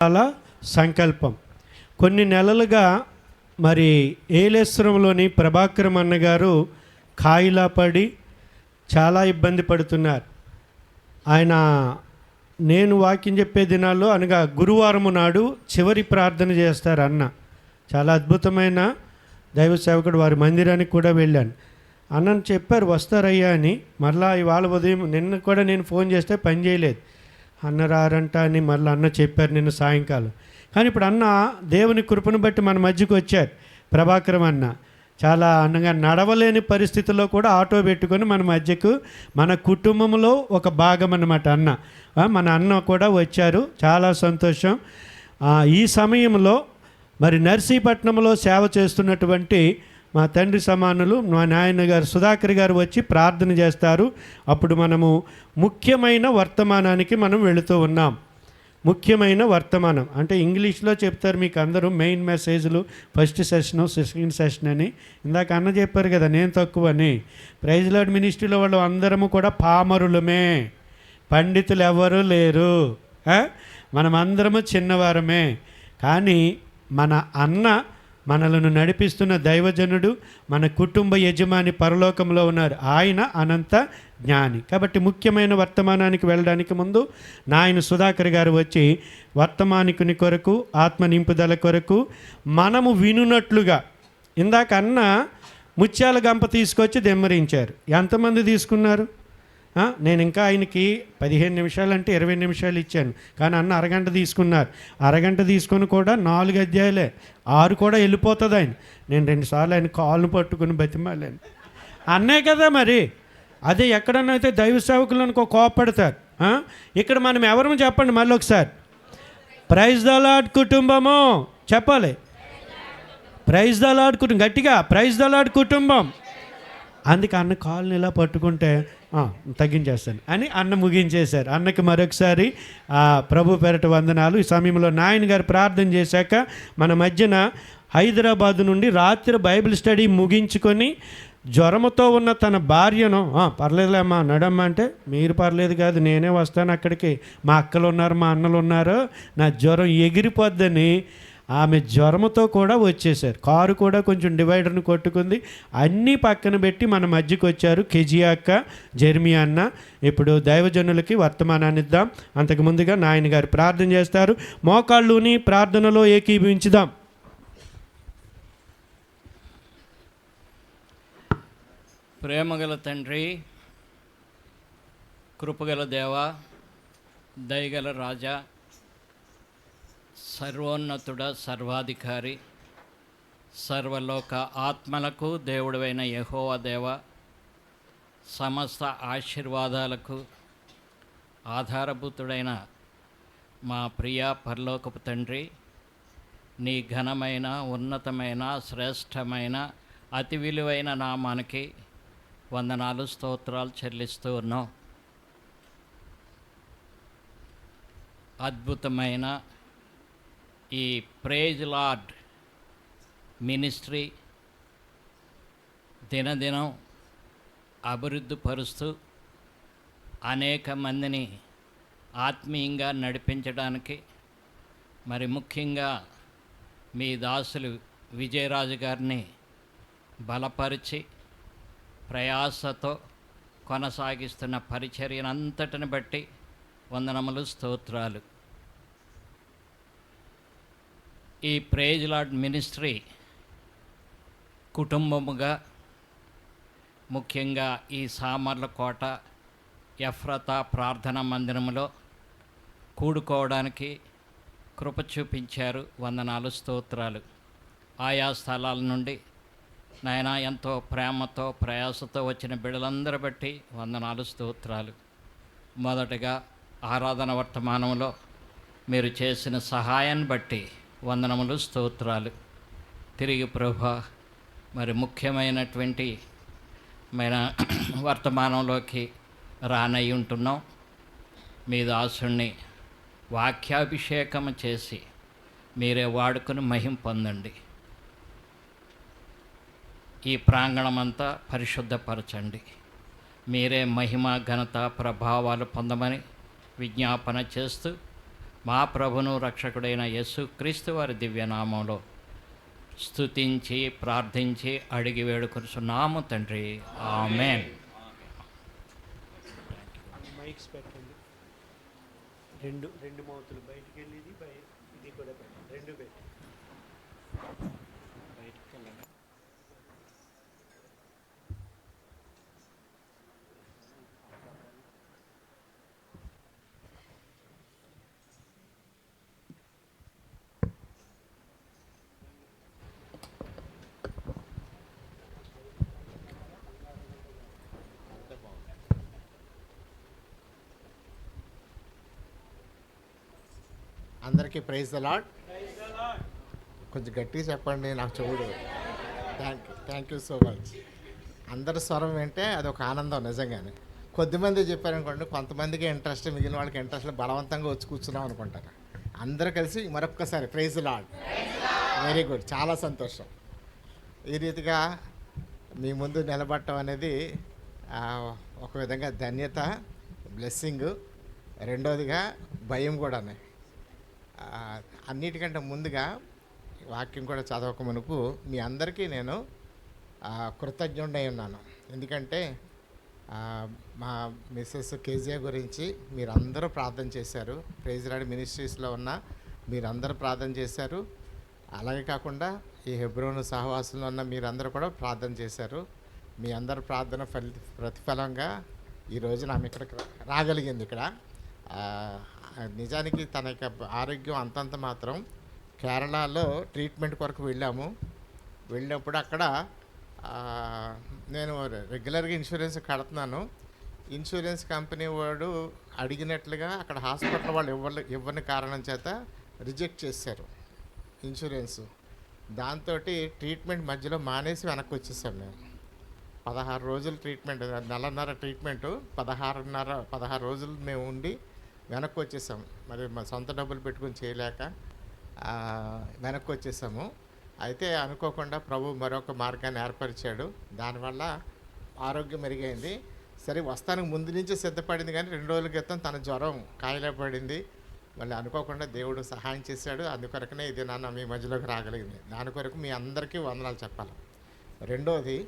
చాలా సంకల్పం. కొన్ని నెలలుగా మరి ఏలేశ్వరంలోని ప్రభాకరం అన్నగారు కాయిలా పడి చాలా ఇబ్బంది పడుతున్నారు. ఆయన నేను వాక్యం చెప్పే దినాల్లో అనగా గురువారము నాడు చివరి ప్రార్థన చేస్తారు అన్న. చాలా అద్భుతమైన దైవ సేవకుడు, వారి మందిరానికి కూడా వెళ్ళాను. అన్నను చెప్పారు వస్తారయ్యా అని. మరలా ఇవాళ ఉదయం నిన్న కూడా నేను ఫోన్ చేస్తే పని చేయలేదు. అన్న రారంట అని మళ్ళీ అన్న చెప్పారు నిన్న సాయంకాలం. కానీ ఇప్పుడు అన్న దేవుని కృపను బట్టి మన మధ్యకు వచ్చారు. ప్రభాకరం అన్న చాలా అన్నగా నడవలేని పరిస్థితుల్లో కూడా ఆటో పెట్టుకొని మన మధ్యకు, మన కుటుంబంలో ఒక భాగం అన్నమాట అన్న. మన అన్న కూడా వచ్చారు, చాలా సంతోషం. ఈ సమయంలో మరి నర్సీపట్నంలో సేవ చేస్తున్నటువంటి మా తండ్రి సమానులు మా నాయన గారు సుధాకర్ గారు వచ్చి ప్రార్థన చేస్తారు. అప్పుడు మనము ముఖ్యమైన వర్తమానానికి మనం వెళుతూ ఉన్నాం. ముఖ్యమైన వర్తమానం అంటే ఇంగ్లీష్లో చెప్తారు మీకు అందరూ, మెయిన్ మెసేజ్లు ఫస్ట్ సెషను సెకండ్ సెషన్ అని. ఇందాక అన్న చెప్పారు కదా నేను తక్కువని. ప్రైజ్ లార్డ్ మినిస్ట్రీలో వాళ్ళు అందరము కూడా పామరులమే, పండితులు ఎవరూ లేరు, మనమందరము చిన్నవారమే. కానీ మన అన్న మనలను నడిపిస్తున్న దైవజనుడు, మన కుటుంబ యజమాని పరలోకంలో ఉన్నారు. ఆయన అనంత జ్ఞాని. కాబట్టి ముఖ్యమైన వర్తమానానికి వెళ్ళడానికి ముందు నాయన సుధాకర్ గారు వచ్చి వర్తమానికుని కొరకు, ఆత్మ నింపుదల కొరకు మనము వినున్నట్లుగా, ఇందాక అన్న ముత్యాల గంప తీసుకొచ్చి దెమ్మరించారు. ఎంతమంది తీసుకున్నారు? నేను ఇంకా ఆయనకి 15 నిమిషాలు అంటే 20 నిమిషాలు ఇచ్చాను, కానీ అన్న అరగంట తీసుకున్నారు. అరగంట తీసుకొని కూడా 4 అధ్యాయాలే, 6 కూడా వెళ్ళిపోతుంది ఆయన. నేను 2 సార్లు ఆయన కాళ్ళను పట్టుకుని బతిమాలాను. అన్నే కదా మరి. అదే ఎక్కడన్నా అయితే దైవ సేవకులను కోపడతారు. ఇక్కడ మనం ఎవరు చెప్పండి మళ్ళీ ఒకసారి. ప్రైజ్ ద లార్డ్ కుటుంబము చెప్పాలి. ప్రైజ్ ద లార్డ్ కుటుంబం, గట్టిగా ప్రైజ్ ద లార్డ్ కుటుంబం. అందుకే అన్న కాళ్ళని ఇలా పట్టుకుంటే తగ్గించేస్తాను అని అన్న ముగించేశారు. అన్నకి మరొకసారి ప్రభు పేరట వందనాలు. ఈ సమయంలో నాయన గారు ప్రార్థన చేశాక మన మధ్యన హైదరాబాద్ నుండి రాత్రి బైబిల్ స్టడీ ముగించుకొని జ్వరంతో ఉన్న తన భార్యను పర్లేదులేమ్మా నడమ్మా అంటే, మీరు పర్లేదు కాదు నేనే వస్తాను అక్కడికి, మా అక్కలు ఉన్నారు మా అన్నలు ఉన్నారు, నా జ్వరం ఎగిరిపోద్దని ఆమె జ్వరంతో కూడా వచ్చేసారు. కారు కూడా కొంచెం డివైడర్ని కొట్టుకుంది. అన్నీ పక్కన పెట్టి మన మధ్యకి వచ్చారు కెజియా అక్క, జెర్మియా అన్న. ఇప్పుడు దైవజనులకి వర్తమానాన్ని ఇద్దాం. అంతకు ముందుగా నాయన గారు ప్రార్థన చేస్తారు. మోకాళ్ళుని ప్రార్థనలో ఏకీభవించుదాం. ప్రేమగల తండ్రి, కృపగల దేవ, దయగల రాజా, సర్వోన్నతుడ, సర్వాధికారి, సర్వలోక ఆత్మలకు దేవుడైన యెహోవా దేవ, సమస్త ఆశీర్వాదాలకు ఆధారభూతుడైన మా ప్రియ పరలోకపు తండ్రి, నీ ఘనమైన, ఉన్నతమైన, శ్రేష్టమైన, అతి విలువైన నామానికి వందనాలు, స్తోత్రాలు చెల్లిస్తూ ఉన్నాం. అద్భుతమైన ఈ ప్రైజ్ లార్డ్ మినిస్ట్రీ దినదినం అభివృద్ధి పరుస్తూ అనేక మందిని ఆత్మీయంగా నడిపించడానికి, మరి ముఖ్యంగా మీ దాసులు విజయరాజు గారిని బలపరిచి ప్రయాసతో కొనసాగిస్తున్న పరిచర్యనంతటిని బట్టి వందనములు, స్తోత్రాలు. ఈ ప్రైజ్ లార్డ్ మినిస్ట్రీ కుటుంబముగా, ముఖ్యంగా ఈ సామర్లకోట ఎఫ్రతా ప్రార్థనా మందిరంలో కూడుకోవడానికి కృప చూపించారు. వందనాలు, స్తోత్రాలు. ఆయా స్థలాల నుండి నాయన ఎంతో ప్రేమతో, ప్రయాసతో వచ్చిన బిడ్డలందరూ బట్టి వందనాలు, స్తోత్రాలు. మొదటగా ఆరాధన వర్తమానంలో మీరు చేసిన సహాయాన్ని బట్టి వందనములు, స్తోత్రాలు. తిరిగి ప్రభా మరి ముఖ్యమైనటువంటి వర్తమానంలోకి రానయ్యి ఉంటున్నాం. మీ దాసుణ్ణి వాక్యాభిషేకం చేసి మీరే వాడుకొని మహిమ పొందండి. ఈ ప్రాంగణమంతా పరిశుద్ధపరచండి. మీరే మహిమ, ఘనత, ప్రభావాలు పొందమని విజ్ఞాపన చేస్తూ మా ప్రభును రక్షకుడైన యేసుక్రీస్తు వారి దివ్యనామంలో స్తుతించి ప్రార్థించి అడిగి వేడుకొనుచున్నాము తండ్రి. ఆమేన్. మైక్స్ పెట్టండి. రెండు రెండు మౌతులు బయటికి వెళ్ళి ఇది కూడా పెట్టండి. రెండు పెట్టి బయటికి వెళ్ళండి. అందరికీ ప్రైజ్ ద లార్డ్. కొంచెం గట్టిగా చెప్పండి, నాకు చెవుడు. Thank you so much. అందరి స్వరం వింటే అదొక ఆనందం నిజంగానే. కొద్దిమంది చెప్పారనుకోండి, కొంతమందికి ఇంట్రెస్ట్, మిగిలిన వాళ్ళకి ఇంట్రెస్ట్ బలవంతంగా వచ్చి కూర్చున్నాం అనుకుంటారు. అందరూ కలిసి మరొక్కసారి praise the Lord. Very good, చాలా సంతోషం. ఈ రీతిగా మీ ముందు నిలబడటం అనేది ఒక విధంగా ధన్యత, బ్లెస్సింగ్. రెండోదిగా భయం కూడానే. అన్నిటికంటే ముందుగా వాక్యం కూడా చదవక మునుపు మీ అందరికీ నేను కృతజ్ఞుడై ఉన్నాను. ఎందుకంటే మా మిస్సెస్ కేజే గురించి మీరందరూ ప్రార్థన చేశారు. ప్రైజ్ లార్డ్ మినిస్ట్రీస్లో ఉన్న మీరందరూ ప్రార్థన చేశారు. అలాగే కాకుండా ఈ హెబ్రోను సహవాసంలో ఉన్న మీరందరూ కూడా ప్రార్థన చేశారు. మీ అందరి ప్రార్థన ప్రతిఫలంగా ఈరోజు ఆమె ఇక్కడికి రాగలిగింది. ఇక్కడ నిజానికి తన యొక్క ఆరోగ్యం అంతంత మాత్రం. కేరళలో ట్రీట్మెంట్ కొరకు వెళ్ళినప్పుడు అక్కడ నేను రెగ్యులర్గా ఇన్సూరెన్స్ కడుతున్నాను. ఇన్సూరెన్స్ కంపెనీ వాడు అడిగినట్లుగా అక్కడ హాస్పిటల్ వాళ్ళు ఇవ్వని కారణం చేత రిజెక్ట్ చేశారు ఇన్సూరెన్స్. దాంతో ట్రీట్మెంట్ మధ్యలో మానేసి వెనక్కి వచ్చేసాం మేము. 16 రోజులు ట్రీట్మెంట్, నెలన్నర ట్రీట్మెంటు, 16 రోజులు మేము ఉండి వెనక్కి వచ్చేసాము. మరి మా సొంత డబ్బులు పెట్టుకుని చేయలేక వెనక్కి వచ్చేసాము. అయితే అనుకోకుండా ప్రభు మరొక మార్గాన్ని ఏర్పరిచాడు. దానివల్ల ఆరోగ్యం మెరుగైంది. సరే, వస్తానికి ముందు నుంచి సిద్ధపడింది, కానీ 2 రోజుల క్రితం తన జ్వరం కాయలే పడింది. మళ్ళీ అనుకోకుండా దేవుడు సహాయం చేశాడు. అందుకొరకనే ఇది నాన్న మీ మధ్యలోకి రాగలిగింది. దాని కొరకు మీ అందరికీ వందనాలు చెప్పాలి. రెండోది,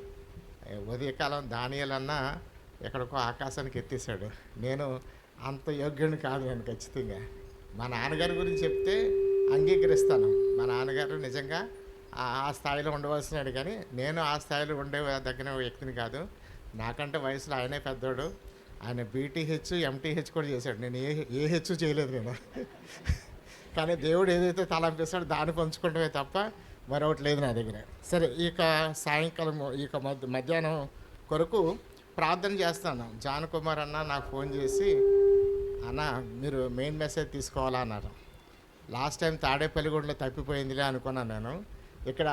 ఉదయకాలం దానియేలన్నా ఎక్కడికో ఆకాశానికి ఎత్తేసాడు. నేను అంత యోగ్యుని కాదు. నేను ఖచ్చితంగా మా నాన్నగారి గురించి చెప్తే అంగీకరిస్తాను. మా నాన్నగారు నిజంగా ఆ స్థాయిలో ఉండవలసినాడు, కానీ నేను ఆ స్థాయిలో ఉండే దగ్గర వ్యక్తిని కాదు. నాకంటే వయసులో ఆయనే పెద్దోడు. ఆయన బీటీహెచ్, ఎంటీహెచ్ కూడా చేశాడు. నేను ఏహెచ్ చేయలేదు నేను. కానీ దేవుడు ఏదైతే తలంపిస్తాడో దాన్ని పంచుకోవడమే తప్ప మరొకటి లేదు నా దగ్గర. సరే, ఇక సాయంకాలం ఇక మధ్యాహ్నం కొరకు ప్రార్థన చేస్తాను. జాన్ కుమార్ అన్న నాకు ఫోన్ చేసి, అన్న మీరు మెయిన్ మెసేజ్ తీసుకోవాలా అన్నారు. లాస్ట్ టైం తాడేపల్లిగూడలో తప్పిపోయిందిలే అనుకున్నాను నేను. ఇక్కడ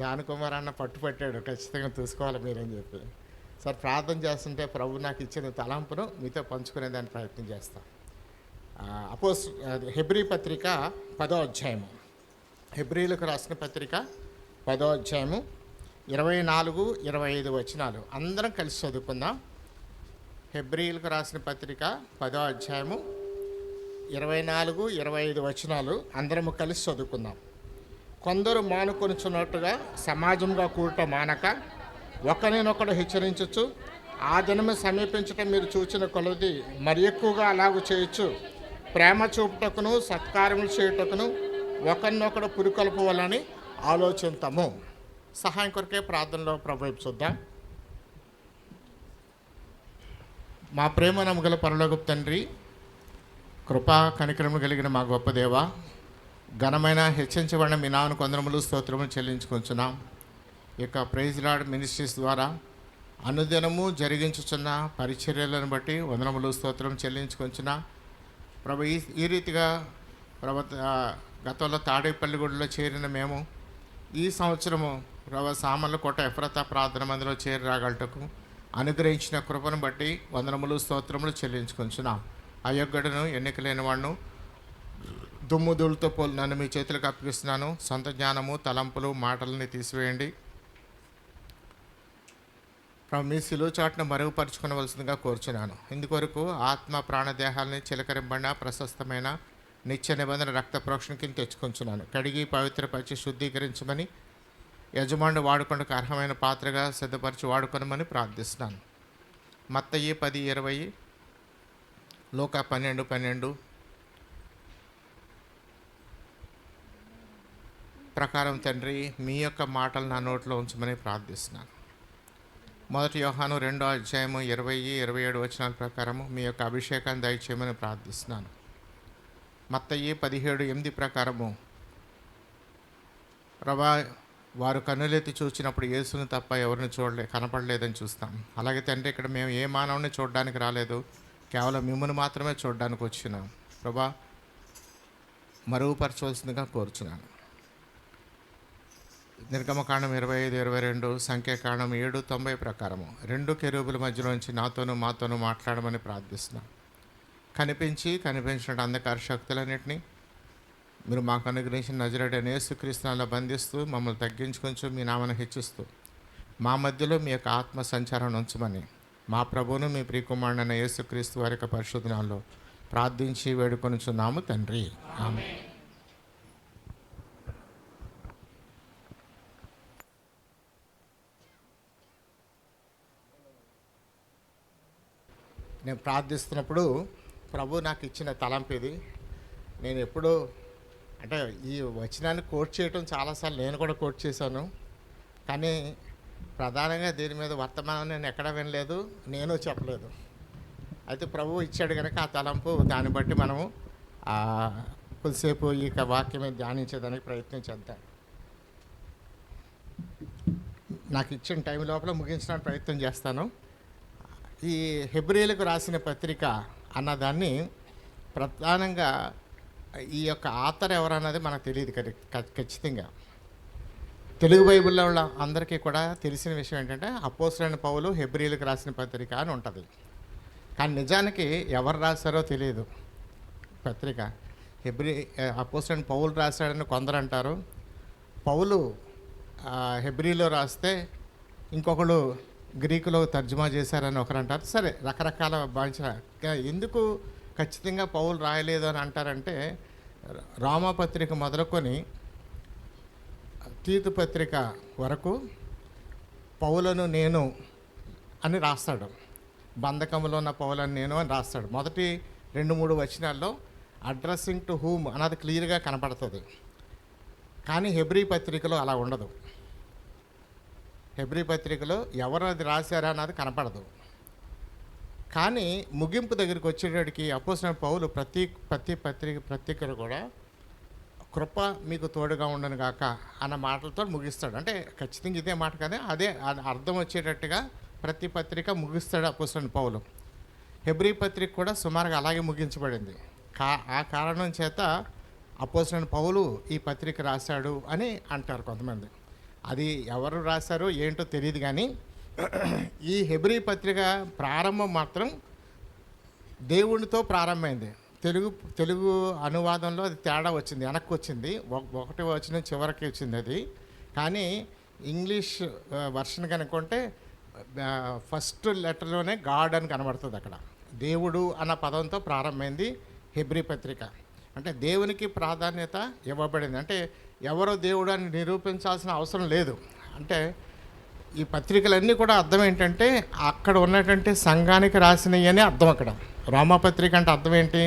జాన్ కుమార్ అన్న పట్టుపట్టాడు, ఖచ్చితంగా తీసుకోవాలి మీరని చెప్పి. సార్, ప్రార్థన చేస్తుంటే ప్రభు నాకు ఇచ్చిన తలంపును మీతో పంచుకునేదానికి ప్రయత్నం చేస్తాను. హెబ్రీ పత్రిక 10వ అధ్యాయము. హెబ్రీలకు రాసిన పత్రిక 10వ అధ్యాయము 24, 25 వచనాలు అందరం కలిసి చదువుకుందాం. హెబ్రీలకు రాసిన పత్రిక 10వ అధ్యాయము 24, 25 వచనాలు అందరము కలిసి చదువుకుందాం. కొందరు మానుకొనుచున్నట్టుగా సమాజంగా కూడటం మానక ఒకరినొకడు హెచ్చరించచ్చు. ఆ దినము సమీపించటం మీరు చూచిన కొలది మరి ఎక్కువగా అలాగూ చేయొచ్చు. ప్రేమ చూపుటకును సత్కారములు చేయుటకును ఒకరినొకడు పురికొల్పవాలని ఆలోచిస్తాము. సహాయం కొరకే ప్రార్థనలో ప్రభు చూద్దాం. మా ప్రేమ నమ్మగల పరలోకపు తండ్రి, కృపా కనికరము కలిగిన మా గొప్ప దేవ, ఘనమైన హెచ్చించబడిన మీ నామమునకు వందనములు స్తోత్రములు చెల్లించుకుంటున్నాం. ఇక ప్రైజ్ లార్డ్ మినిస్ట్రీస్ ద్వారా అనుదినము జరిగించుచున్న పరిచర్యలను బట్టి వందనములు స్తోత్రం చెల్లించుకుంటున్నా. ప్రభు ఈ రీతిగా గతంలో తాడేపల్లిగూడలో చేరిన మేము ఈ సంవత్సరము ప్రభు సామర్లకోట ఎఫ్రతా ప్రార్థన మందిలో చేరి రాగలటకు అనుగ్రహించిన కృపను బట్టి వందనములు స్తోత్రములు చెల్లించుకుంటున్నాం. అయోగ్యుడను ఎన్నికలేని వాడును దుమ్ము ధూళితో పోలు నన్ను మీ చేతులకు అప్పగిస్తున్నాను. సొంత జ్ఞానము తలంపులు మాటలని తీసివేయండి. మీ సిలువ చాటును మరుగుపరుచుకునవలసిందిగా కోరుచున్నాను. ఇందుకొరకు ఆత్మ ప్రాణదేహాలని చిలకరింబడిన ప్రశస్తమైన నిత్య నిబంధన రక్త ప్రోక్షణ కింద తెచ్చుకొంచున్నాను. కడిగి పవిత్రపరిచి శుద్ధీకరించమని యజమానుడు వాడుకొనకు అర్హమైన పాత్రగా సిద్ధపరిచి వాడుకొనమని ప్రార్థిస్తున్నాను. మత్తయి 10:20, లూకా 12:12 ప్రకారం తండ్రి మీ యొక్క మాటలు నా నోట్లో ఉంచమని ప్రార్థిస్తున్నాను. 1 యోహాను 2:20-27 వచనాల ప్రకారము మీ యొక్క అభిషేకాన్ని దయచేయమని ప్రార్థిస్తున్నాను. మత్తయి 17:8 ప్రకారము ప్రభా వారు కన్నులెత్తి చూచినప్పుడు యేసుని తప్ప ఎవరిని కనపడలేదని చూస్తాం. అలాగే తండ్రి ఇక్కడ మేము ఏ మానవుని చూడడానికి రాలేదు, కేవలం మిమ్మల్ని మాత్రమే చూడడానికి వచ్చినాం. ప్రభా మరుగుపరచవలసిందిగా కోరుచున్నాను. నిర్గమకాండం 25-22, సంఖ్యాకాండం 7:90 ప్రకారము 2 కెరూబుల మధ్యలోంచి నాతోనూ మాతోనూ మాట్లాడమని ప్రార్థిస్తున్నాను. కనిపించిన అంధకార శక్తులన్నింటినీ మీరు మాకు అనుగ్రహించిన నజరేయుడైన యేసుక్రీస్తునాలో బంధిస్తూ మమ్మల్ని తగ్గించుకొంచు మీ నామను హెచ్చిస్తూ మా మధ్యలో మీ యొక్క ఆత్మ సంచారం ఉంచమని మా ప్రభువును మీ ప్రియకుమారుడైన యేసుక్రీస్తు వారి యొక్క పరిశుద్ధ నామములో ప్రార్థించి వేడుకొనుచున్నాము తండ్రి. ఆమేన్. నేను ప్రార్థిస్తున్నప్పుడు ప్రభు నాకు ఇచ్చిన తలంపు ఇది. నేను ఎప్పుడూ అంటే ఈ వచనాన్ని కోట్ చేయటం చాలాసార్లు నేను కూడా కోట్ చేశాను, కానీ ప్రధానంగా దీని మీద వర్తమానం నేను ఎక్కడ వినలేదు, నేను చెప్పలేదు. అయితే ప్రభు ఇచ్చాడు కనుక ఆ తలంపు, దాన్ని బట్టి మనము కొద్దిసేపు ఈ వాక్యం మీద ధ్యానించేదానికి ప్రయత్నించేద్దాం. నాకు ఇచ్చిన టైం లోపల ముగించడానికి ప్రయత్నం చేస్తాను. ఈ హెబ్రీయులకు రాసిన పత్రిక అన్నదాన్ని ప్రధానంగా ఈ యొక్క ఆథర్ ఎవరన్నది మనకు తెలియదు ఖచ్చితంగా. తెలుగు బైబిల్లో ఉన్న అందరికీ కూడా తెలిసిన విషయం ఏంటంటే అపోస్తలుడైన పౌలు హెబ్రీయులకు రాసిన పత్రిక అని ఉంటుంది. కానీ నిజానికి ఎవరు రాశారో తెలియదు పత్రిక. అపోస్తలుడైన పౌలు రాశాడని కొందరు అంటారు, పౌలు హెబ్రీలో రాస్తే ఇంకొకళ్ళు గ్రీకులో తర్జుమా చేశారని ఒకరు అంటారు. సరే, రకరకాల భాష. ఎందుకు ఖచ్చితంగా పౌలు రాయలేదు అని అంటారంటే రోమాపత్రిక మొదలుకొని తీతు పత్రిక వరకు పౌలను నేను అని రాస్తాడు. బంధకంలో ఉన్న పౌలను నేను అని రాస్తాడు. మొదటి 2-3 వచనాల్లో అడ్రస్సింగ్ టు హూమ్ అన్నది క్లియర్గా కనపడుతుంది. కానీ హెబ్రీ పత్రికలో అలా ఉండదు. హెబ్రీ పత్రికలో ఎవరు అది రాశారా అన్నది కనపడదు. కానీ ముగింపు దగ్గరికి వచ్చేటడికి అపోస్తలుడైన పౌలు ప్రతి పత్రికలు కూడా కృప మీకు తోడుగా ఉండను గాక అన్న మాటలతో ముగిస్తాడు. అంటే ఖచ్చితంగా ఇదే మాట కదా, అదే అర్థం వచ్చేటట్టుగా ప్రతి పత్రిక ముగిస్తాడు అపోస్తలుడైన పౌలు. హెబ్రీ పత్రిక కూడా సుమారుగా అలాగే ముగించబడింది. ఆ కారణం చేత అపోస్తలుడైన పౌలు ఈ పత్రిక రాశాడు అని అంటారు కొంతమంది. అది ఎవరు రాశారో ఏంటో తెలియదు, కానీ ఈ హెబ్రీ పత్రిక ప్రారంభం మాత్రం దేవునితో ప్రారంభమైంది. తెలుగు అనువాదంలో అది తేడా వచ్చింది, వెనక్కి వచ్చింది. ఒకటి వచ్చిన చివరికి వచ్చింది అది. కానీ ఇంగ్లీష్ వర్షన్ కనుక్కుంటే ఫస్ట్ లెటర్లోనే గాడ్ అని కనబడుతుంది. అక్కడ దేవుడు అన్న పదంతో ప్రారంభమైంది హెబ్రీ పత్రిక. అంటే దేవునికి ప్రాధాన్యత ఇవ్వబడింది. అంటే ఎవరో దేవుడు అని నిరూపించాల్సిన అవసరం లేదు. అంటే ఈ పత్రికలన్నీ కూడా అర్థం ఏంటంటే అక్కడ ఉన్నటువంటి సంఘానికి రాసినవి అని అర్థం. అక్కడ రోమాపత్రిక అంటే అర్థం ఏంటి?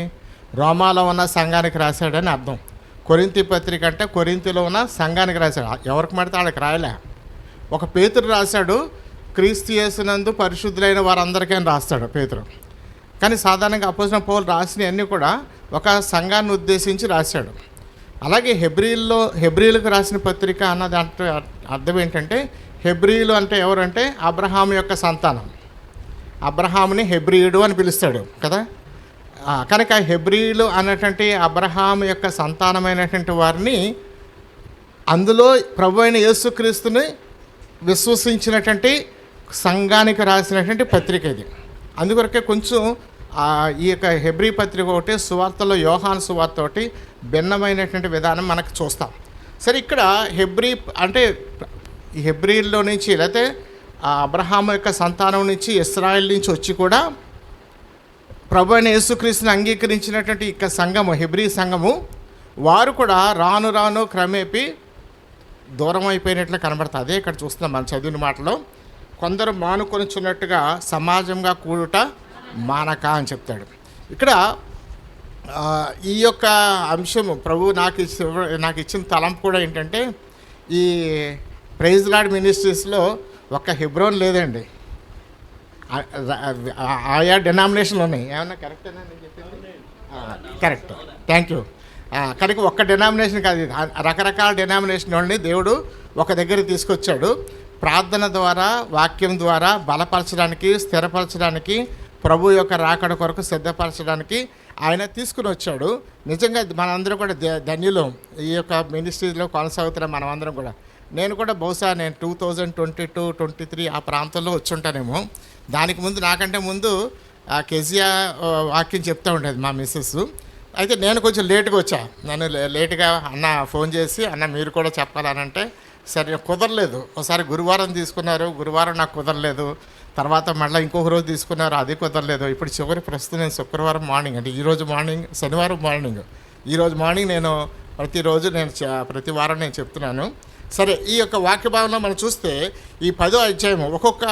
రోమాలో ఉన్న సంఘానికి రాశాడని అర్థం. కొరింథీ పత్రిక అంటే కొరింథీలో ఉన్న సంఘానికి రాశాడు. ఎవరికి పడితే వాళ్ళకి రాయలే. ఒక పేతురు రాశాడు, క్రీస్తు యేసునందు పరిశుద్ధులైన వారందరికీ అని రాస్తాడు పేతురు. కానీ సాధారణంగా అపోస్తలుడైన పౌలు రాసినవన్నీ కూడా ఒక సంఘాన్ని ఉద్దేశించి రాశాడు. అలాగే హెబ్రీయులకు రాసిన పత్రిక అన్నది అంటే అర్థం ఏంటంటే హెబ్రీయులు అంటే ఎవరంటే అబ్రహాం యొక్క సంతానం. అబ్రహాముని హెబ్రీయుడు అని పిలుస్తాడు కదా. కనుక హెబ్రీయులు అన్నటువంటి అబ్రహాం యొక్క సంతానమైనటువంటి వారిని, అందులో ప్రభు అయిన యేసుక్రీస్తుని విశ్వసించినటువంటి సంఘానికి రాసినటువంటి పత్రిక ఇది. అందుకొరకే కొంచెం ఈ యొక్క హెబ్రీ పత్రిక ఒకటి సువార్తలో యోహాను సువార్త ఒకటి భిన్నమైనటువంటి విధానం మనకు చూస్తాం. సరే, ఇక్కడ హెబ్రీ అంటే హెబ్రీల్లో నుంచి లేకపోతే అబ్రహాము యొక్క సంతానం నుంచి ఇశ్రాయేల్ నుంచి వచ్చి కూడా ప్రభు అయిన యేసుక్రీస్తుని అంగీకరించినటువంటి ఇక సంఘము, హెబ్రీ సంఘము, వారు కూడా రాను రాను క్రమేపీ దూరం అయిపోయినట్లు కనబడుతుంది. అదే ఇక్కడ చూస్తున్నాం మనం చదివిన మాటలో. కొందరు మానుకొనిచున్నట్టుగా సమాజంగా కూడుట మానక అని చెప్తాడు. ఇక్కడ ఈ యొక్క అంశము ప్రభు నాకు ఇచ్చిన తలంపు కూడా ఏంటంటే, ఈ ప్రైజ్ లార్డ్ మినిస్ట్రీస్లో ఒక్క హెబ్రోన్ లేదండి, ఆయా డినామినేషన్లు ఉన్నాయి. ఏమన్నా కరెక్టేనా నేను చెప్పింది? Correct, thank you. కనుక ఒక్క డినామినేషన్ కాదు, రకరకాల డినామినేషన్ వాళ్ళని దేవుడు ఒక దగ్గర తీసుకొచ్చాడు. ప్రార్థన ద్వారా, వాక్యం ద్వారా బలపరచడానికి, స్థిరపరచడానికి, ప్రభు యొక్క రాకడ కొరకు సిద్ధపరచడానికి ఆయన తీసుకుని వచ్చాడు. నిజంగా మనందరం కూడా ధన్యులు. ఈ యొక్క మినిస్ట్రీలో కొనసాగుతున్న మనమందరం కూడా. నేను కూడా బహుశా 2022-23 ఆ ప్రాంతంలో వచ్చుంటానేమో. దానికి ముందు, నాకంటే ముందు కెజియా వాక్యం చెప్తూ ఉండేది మా మిస్సెస్. అయితే నేను కొంచెం లేటుగా వచ్చా. నన్ను లేటుగా అన్న ఫోన్ చేసి, అన్న మీరు కూడా చెప్పాలనంటే సరే కుదరలేదు. ఒకసారి గురువారం తీసుకున్నారు, గురువారం నాకు కుదరలేదు. తర్వాత మళ్ళీ ఇంకొక రోజు తీసుకున్నారు, అది కుదరలేదు. ఇప్పుడు చివరి ప్రస్తుతం నేను శుక్రవారం మార్నింగ్, అంటే ఈరోజు మార్నింగ్, శనివారం మార్నింగ్, ఈరోజు మార్నింగ్ నేను ప్రతి వారం నేను చెప్తున్నాను. సరే, ఈ యొక్క వాక్య భావంలో మనం చూస్తే ఈ 10వ అధ్యాయము ఒక్కొక్క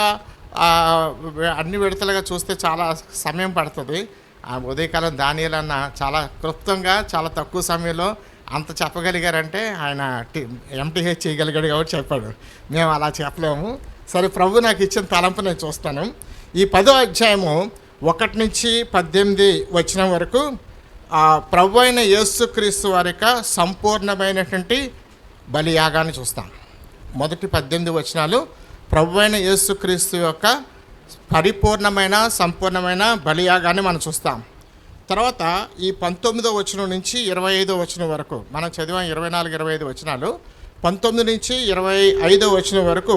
అన్ని విడతలుగా చూస్తే చాలా సమయం పడుతుంది. ఉదయకాలం దానియేలు అన్న చాలా క్లుప్తంగా, చాలా తక్కువ సమయంలో అంత చెప్పగలిగారంటే ఆయన MTH చేయగలిగాడు కాబట్టి చెప్పాడు. మేము అలా చెప్పలేము. సరే, ప్రభు నాకు ఇచ్చిన తలంపు నేను చూస్తాను. ఈ 10వ అధ్యాయము 1 నుంచి 18 వచనం వరకు ప్రభు అయిన యేసుక్రీస్తు వారి యొక్క సంపూర్ణమైనటువంటి బలియాగాన్ని చూస్తాం. మొదటి 18 వచనాలు ప్రభు అయిన యేసుక్రీస్తు యొక్క పరిపూర్ణమైన, సంపూర్ణమైన బలియాగాన్ని మనం చూస్తాం. తర్వాత ఈ 19వ వచనం నుంచి 25వ వచనం వరకు మనం చదివాం. 24-25 వచనాలు. 19 నుంచి 25వ వచనం వరకు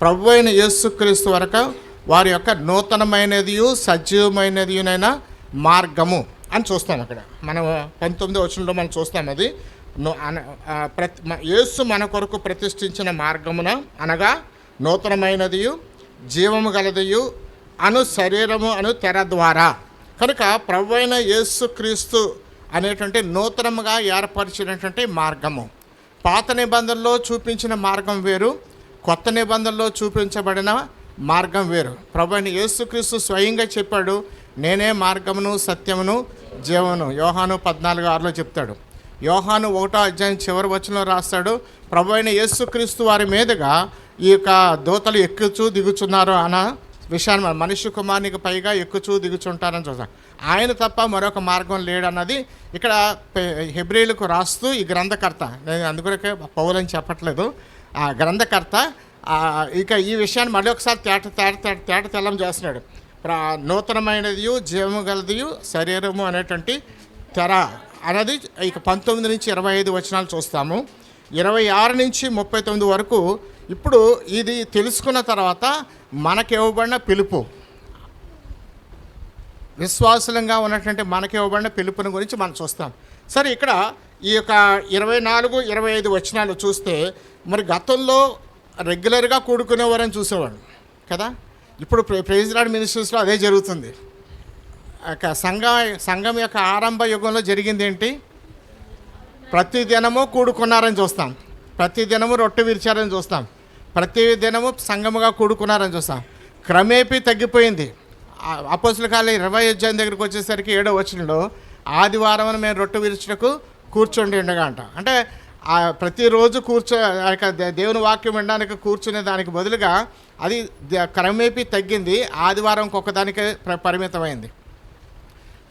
ప్రభు అయిన యేసుక్రీస్తు వరకు వారి యొక్క నూతనమైనదియు సజీవమైనదియునైన మార్గము అని చూస్తాం. అక్కడ మనం 19వ వచనంలో మనం చూస్తాం. అది యేసు మన కొరకు ప్రతిష్ఠించిన మార్గమున, అనగా నూతనమైనదియు జీవము గలదియు అను శరీరము అను తెర ద్వారా. కనుక ప్రభు అయిన యేసుక్రీస్తు అనేటువంటి నూతనముగా ఏర్పరిచినటువంటి మార్గము. పాత నిబంధనలో చూపించిన మార్గం వేరు, కొత్త నిబంధనలో చూపించబడిన మార్గం వేరు. ప్రభు అయిన యేసుక్రీస్తు స్వయంగా చెప్పాడు, నేనే మార్గమును, సత్యమును, జీవమును. యోహాను 14:6లో చెప్తాడు. యోహాను 1వ అధ్యాయం చివరి వచనంలో రాస్తాడు, ప్రభు అయిన యేసుక్రీస్తు వారి మీదుగా ఈ యొక్క దూతలు ఎక్కుచూ దిగుచున్నారు అన్న విషయాన్ని, మనుష్య కుమారునికి పైగా ఎక్కుచూ దిగుచుంటారని చూస్తాం. ఆయన తప్ప మరొక మార్గం లేడన్నది ఇక్కడ హెబ్రీలకు రాస్తూ ఈ గ్రంథకర్త, నేను అందుకొరకే పౌలని చెప్పట్లేదు, ఆ గ్రంథకర్త ఇక ఈ విషయాన్ని మళ్ళీ ఒకసారి తేట తెల్లం చేస్తున్నాడు. నూతనమైనదియు జీవము గలదియు శరీరము అనేటువంటి తెర అనేది ఇక 19 నుంచి 25 వచనాలు చూస్తాము. 26 నుంచి 39 వరకు ఇప్పుడు ఇది తెలుసుకున్న తర్వాత మనకి ఇవ్వబడిన పిలుపు, విశ్వాసులంగా ఉన్నటువంటి మనకి ఇవ్వబడిన పిలుపుని గురించి మనం చూస్తాం. సరే, ఇక్కడ ఈ యొక్క 24-25 వచనాలు చూస్తే మరి గతంలో రెగ్యులర్గా కూడుకునేవారని చూసేవాడు కదా. ఇప్పుడు ప్రైజ్ లార్డ్ మినిస్ట్రీస్లో అదే జరుగుతుంది. సంఘం యొక్క ఆరంభ యుగంలో జరిగింది ఏంటి? ప్రతి దినము కూడుకున్నారని చూస్తాం, ప్రతి దినము రొట్టె విరిచారని చూస్తాం, ప్రతి దినము సంఘముగా కూడుకున్నారని చూస్తాం. క్రమేపీ తగ్గిపోయింది. అపోస్తుల కార్యాలు 20వ అధ్యాయం దగ్గరికి వచ్చేసరికి 7వ వచనంలో ఆదివారం మేము రొట్టె విరుచుటకు కూర్చోండి ఉండగా అంట. అంటే ప్రతిరోజు దేవుని వాక్యం వినడానికి కూర్చునే దానికి బదులుగా అది క్రమేపీ తగ్గింది, ఆదివారంకి ఒకదానికే పరిమితమైంది.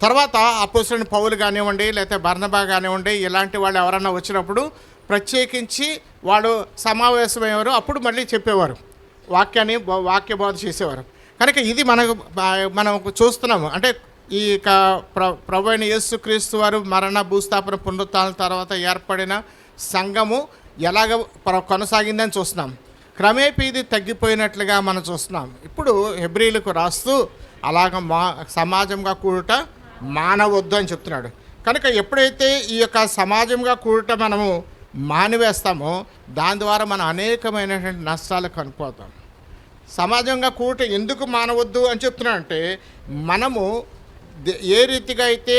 తర్వాత అపోస్తలుడైన పౌలు కానివ్వండి, లేకపోతే బర్నబా కానివ్వండి, ఇలాంటి వాళ్ళు ఎవరన్నా వచ్చినప్పుడు ప్రత్యేకించి వాళ్ళు సమావేశమయ్యేవారు, అప్పుడు మళ్ళీ చెప్పేవారు, వాక్య బోధ చేసేవారు. కనుక ఇది మనం చూస్తున్నాము. అంటే ఈ ప్రభు అయిన యేసుక్రీస్తు వారు మరణ, భూస్థాపన, పునరుత్థానం తర్వాత ఏర్పడిన సంఘము ఎలాగ కొనసాగిందని చూస్తున్నాం. క్రమేపీ ఇది తగ్గిపోయినట్లుగా మనం చూస్తున్నాం. ఇప్పుడు హెబ్రీలకు రాస్తూ అలాగ సమాజంగా కూడుట మానవద్దు అని చెప్తున్నాడు. కనుక ఎప్పుడైతే ఈ యొక్క సమాజంగా కూడుట మనము మానివేస్తామో దాని ద్వారా మనం అనేకమైనటువంటి నష్టాలు కనుక్కోతాం. సమాజంగా కూడుట ఎందుకు మానవద్దు అని చెప్తున్నాడంటే, మనము ఏ రీతిగా అయితే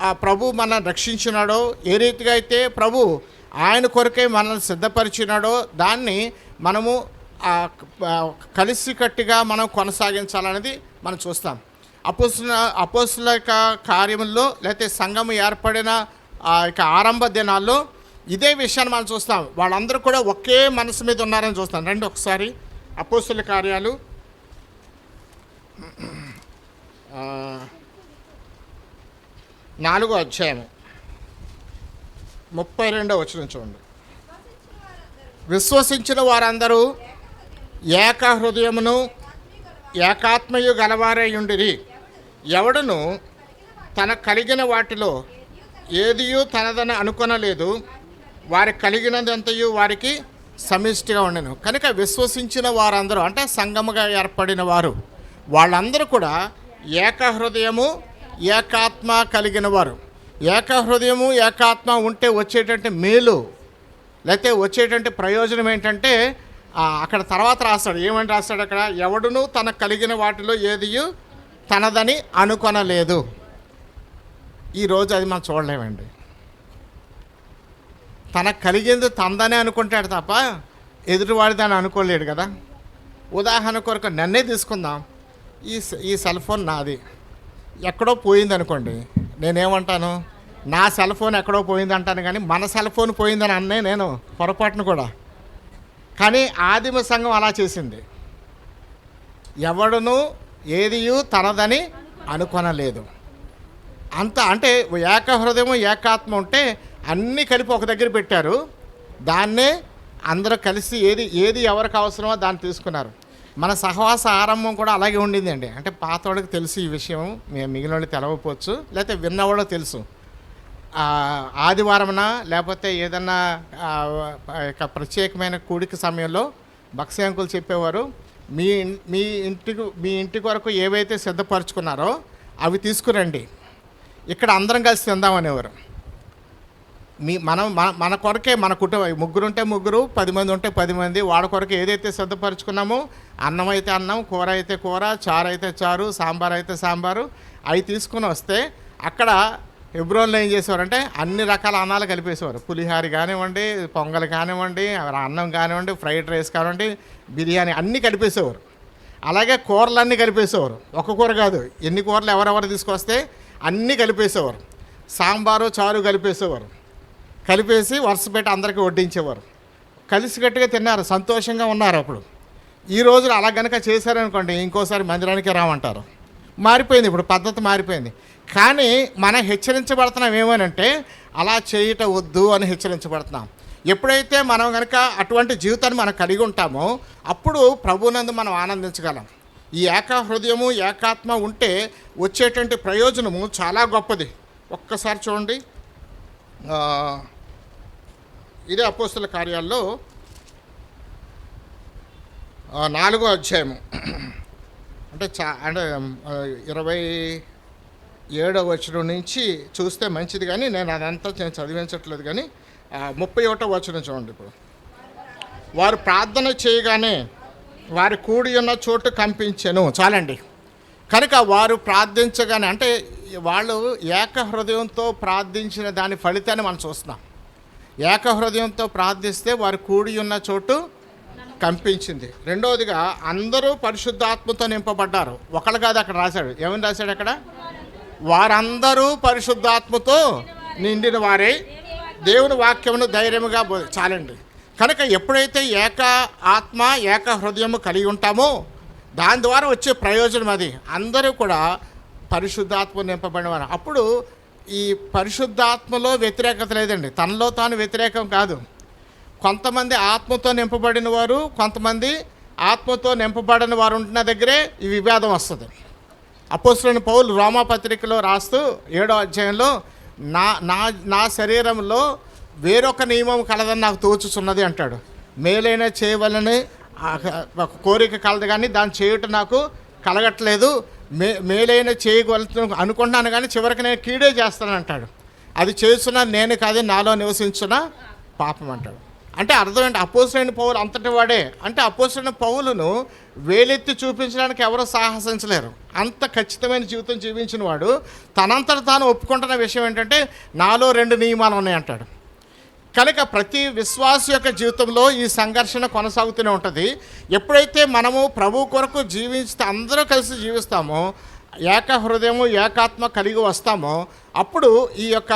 ఆ ప్రభు మనల్ని రక్షించినాడో, ఏ రీతిగా అయితే ప్రభు ఆయన కొరకే మనల్ని సిద్ధపరిచినాడో దాన్ని మనము కలిసికట్టుగా మనం కొనసాగించాలనేది మనం చూస్తాం. అపోస్తుల కార్యముల్లో లేకపోతే సంఘం ఏర్పడిన ఆరంభ దినాల్లో ఇదే విషయాన్ని మనం చూస్తాం. వాళ్ళందరూ కూడా ఒకే మనసు మీద ఉన్నారని చూస్తాం. రండి ఒకసారి అపోస్తుల కార్యాలు 4వ అధ్యాయం 32వ వచనం చూడండి. విశ్వసించిన వారందరూ ఏక హృదయమును ఏకాత్మయు గలవారై ఉండిరి. ఎవడును తన కలిగిన వాటిలో ఏదియూ తనదని అనుకొనలేదు. వారి కలిగినదంతయు వారికి సమిష్టిగా ఉండెను. కనుక విశ్వసించిన వారందరూ అంటే సంఘముగా ఏర్పడిన వారు వాళ్ళందరూ కూడా ఏక హృదయము ఏకాత్మ కలిగిన వారు. ఏక హృదయము ఏకాత్మ ఉంటే వచ్చేటటువంటి మేలు లేకపోతే వచ్చేటటువంటి ప్రయోజనం ఏంటంటే అక్కడ తర్వాత రాస్తాడు. ఏమని రాస్తాడు అక్కడ? ఎవడును తన కలిగిన వాటిలో ఏదియు తనదని అనుకొనలేదు. ఈరోజు అది మనం చూడలేమండి. తనకు కలిగింది తనదనే అనుకుంటాడు తప్ప ఎదుటివాడి దాన్ని అనుకోలేడు కదా. ఉదాహరణ కొరకు నన్నే తీసుకుందాం. ఈ సెల్ ఫోన్ నాది, ఎక్కడో పోయింది అనుకోండి, నేనేమంటాను? నా సెల్ ఫోన్ ఎక్కడో పోయింది అంటాను, కానీ మన సెల్ ఫోన్ పోయిందని అన్నే నేను పొరపాటును కూడా. కానీ ఆదిమ సంఘం అలా చేసింది. ఎవడును ఏదియు తనదని అనుకొనలేదు. అంత అంటే ఏక హృదయము ఏకాత్మ ఉంటే అన్నీ కలిపి ఒక దగ్గర పెట్టారు. దాన్నే అందరూ కలిసి ఏది ఎవరికి అవసరమో దాన్ని తీసుకున్నారు. మన సహవాస ఆరంభం కూడా అలాగే ఉండిందండి. అంటే పాతవాళ్ళకి తెలుసు ఈ విషయం, మిగిలిన వాళ్ళకి తెలవకపోవచ్చు, లేకపోతే విన్నవాళ్ళకి తెలుసు. ఆదివారమున లేకపోతే ఏదన్నా ప్రత్యేకమైన కూడిక సమయంలో బక్సీ అంకులు చెప్పేవారు, మీ ఇంటి కొరకు ఏవైతే సిద్ధపరచుకున్నారో అవి తీసుకురండి, ఇక్కడ అందరం కలిసి తిందామనేవారు. మన కొరకే, మన కుటుంబం 3 ఉంటే 3, 10 మంది ఉంటే 10 మంది, వాళ్ళ కొరకు ఏదైతే సిద్ధపరచుకున్నామో, అన్నం అయితే అన్నం, కూర అయితే కూర, చారు అయితే చారు, సాంబార్ అయితే సాంబారు, అవి తీసుకుని వస్తే అక్కడ హెబ్రోన్లో ఏం చేసేవారంటే అన్ని రకాల అన్నాలు కలిపేసేవారు. పులిహారి కానివ్వండి, పొంగల్ కానివ్వండి, అన్నం కానివ్వండి, ఫ్రైడ్ రైస్ కానివ్వండి, బిర్యానీ అన్నీ కలిపేసేవారు. అలాగే కూరలన్నీ కలిపేసేవారు. ఒక కూర కాదు, ఎన్ని కూరలు ఎవరెవరు తీసుకొస్తే అన్నీ కలిపేసేవారు. సాంబారు చారు కలిపేసేవారు. కలిపేసి వరుస పెట్టి అందరికీ వడ్డించేవారు. కలిసికట్టుగా తిన్నారు, సంతోషంగా ఉన్నారు. అప్పుడు ఈ రోజులు అలా కనుక చేశారనుకోండి, ఇంకోసారి మందిరానికి రామంటారు. మారిపోయింది, ఇప్పుడు పద్ధతి మారిపోయింది. కానీ మనం హెచ్చరించబడుతున్నాం ఏమనంటే అలా చేయట వద్దు అని హెచ్చరించబడుతున్నాం. ఎప్పుడైతే మనం కనుక అటువంటి జీవితాన్ని మనం కలిగి ఉంటామో అప్పుడు ప్రభువునందు మనం ఆనందించగలం. ఈ ఏక హృదయము ఏకాత్మ ఉంటే వచ్చేటువంటి ప్రయోజనము చాలా గొప్పది. ఒక్కసారి చూడండి, ఇదే అపోస్తుల కార్యాల్లో 4వ అధ్యాయము అంటే 27వ వచనం నుంచి చూస్తే మంచిది, కానీ నేను అదంతా నేను చదివించట్లేదు. కానీ 31వ వచనం చూడండి. ఇప్పుడు వారు ప్రార్థన చేయగానే వారి కూడి ఉన్న చోటు కంపించెను. చాలండి. కనుక వారు ప్రార్థించగానే అంటే వాళ్ళు ఏక హృదయంతో ప్రార్థించిన దాని ఫలితాన్ని మనం చూస్తున్నాం. ఏక హృదయంతో ప్రార్థిస్తే వారు కూడి ఉన్న చోటు కంపించింది. రెండవదిగా అందరూ పరిశుద్ధాత్మతో నింపబడ్డారు. ఒకళ్ళు కాదు, అక్కడ రాశాడు. ఏమని రాశాడు అక్కడ? వారందరూ పరిశుద్ధాత్మతో నిండిన వారే దేవుని వాక్యమును ధైర్యముగా చాలండి. కనుక ఎప్పుడైతే ఏక ఆత్మ ఏక హృదయము కలిగి ఉంటామో దాని ద్వారా వచ్చే ప్రయోజనం అది. అందరూ కూడా పరిశుద్ధాత్మ నింపబడినవారు. అప్పుడు ఈ పరిశుద్ధాత్మలో వ్యతిరేకత లేదండి, తనలో తాను వ్యతిరేకం కాదు. కొంతమంది ఆత్మతో నింపబడిన వారు, కొంతమంది ఆత్మతో నింపబడిన వారు ఉంటున్న దగ్గరే ఈ విభేదం వస్తుంది. అపోస్తలుడైన పౌలు రోమాపత్రికలో రాస్తూ 7వ అధ్యాయంలో నా శరీరంలో వేరొక నియమం కలదని నాకు తోచుచున్నది అంటాడు. మేలైన చేయవలని కోరిక కలదు, కానీ దాన్ని చేయటం నాకు కలగట్లేదు. మేలైన చేయగలుగుతు అనుకుంటున్నాను, కానీ చివరికి నేను కీడే చేస్తాను అంటాడు. అది చేస్తున్నా నేను కాదు, నాలో నివసించున్న పాపం అంటాడు. అంటే అర్థం ఏంటి? అపోస్తలుడైన పౌలు అంతటి వాడే. అంటే అపోస్తలుడైన పౌలును వేలెత్తి చూపించడానికి ఎవరూ సాహసించలేరు. అంత ఖచ్చితమైన జీవితం జీవించిన వాడు తనంతట తాను ఒప్పుకుంటున్న విషయం ఏంటంటే నాలో 2 నియమాలు ఉన్నాయి అంటాడు. కనుక ప్రతి విశ్వాస యొక్క జీవితంలో ఈ సంఘర్షణ కొనసాగుతూనే ఉంటుంది. ఎప్పుడైతే మనము ప్రభు కొరకు జీవిస్తే అందరూ కలిసి జీవిస్తామో, ఏక హృదయము ఏకాత్మ కలిగి వస్తామో, అప్పుడు ఈ యొక్క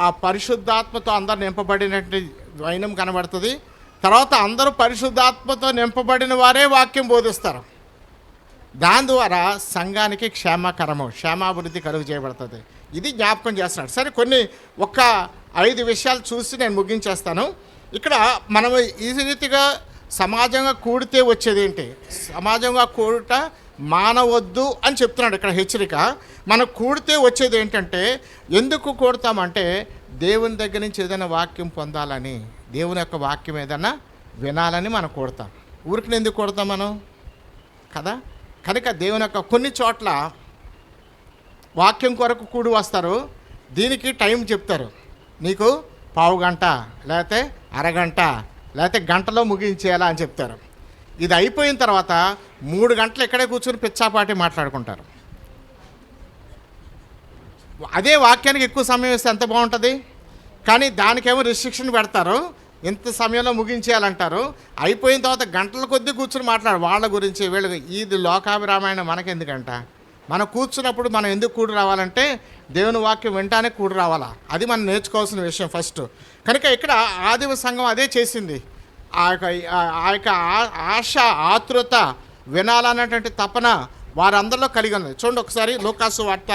ఆ పరిశుద్ధాత్మతో అందరు నింపబడినట్టు వైనం కనబడుతుంది. తర్వాత అందరూ పరిశుద్ధాత్మతో నింపబడిన వారే వాక్యం బోధిస్తారు. దాని ద్వారా సంఘానికి క్షేమాభివృద్ధి కలుగు చేయబడుతుంది. ఇది జ్ఞాపకం చేస్తున్నాడు. సరే, ఒక 5 విషయాలు చూసి నేను ముగించేస్తాను. ఇక్కడ మనం ఈ రీతిగా సమాజంగా కూడితే వచ్చేది ఏంటి? సమాజంగా కూడుట మానవద్దు అని చెప్తున్నాడు ఇక్కడ హెచ్చరిక. మనం కూడితే వచ్చేది ఏంటంటే, ఎందుకు కూడతామంటే దేవుని దగ్గర నుంచి ఏదైనా వాక్యం పొందాలని, దేవుని యొక్క వాక్యం ఏదైనా వినాలని మనం కూడతాం. ఊరికి ఎందుకు కూడతాం మనం కదా? కనుక దేవుని యొక్క కొన్ని చోట్ల వాక్యం కొరకు కూడి వస్తారు. దీనికి టైం చెప్తారు. నీకు పావు గంట, లేకపోతే అరగంట, లేకపోతే గంటలో ముగించేయాలా అని చెప్తారు. ఇది అయిపోయిన తర్వాత 3 గంటలు ఇక్కడే కూర్చొని పిచ్చాపాటి మాట్లాడుకుంటారు. అదే వాక్యానికి ఎక్కువ సమయం ఇస్తే ఎంత బాగుంటుంది. కానీ దానికేమో రిస్ట్రిక్షన్ పెడతారు. ఇంత సమయంలో ముగించేయాలంటారు. అయిపోయిన తర్వాత గంటల కొద్దీ కూర్చొని వాళ్ళ గురించి వీళ్ళకి. ఇది లోకాభిరామాయణం మనకెందుకంట? మనం కూర్చున్నప్పుడు మనం ఎందుకు కూడి రావాలంటే దేవుని వాక్యం వెంటనే కూడి రావాలా. అది మనం నేర్చుకోవాల్సిన విషయం ఫస్ట్. కనుక ఇక్కడ ఆదిమ సంఘం అదే చేసింది. ఆ యొక్క ఆశ, ఆతృత, వినాలన్నటువంటి తపన వారందరిలో కలిగి ఉంది. చూడండి ఒకసారి లూకాసు వార్త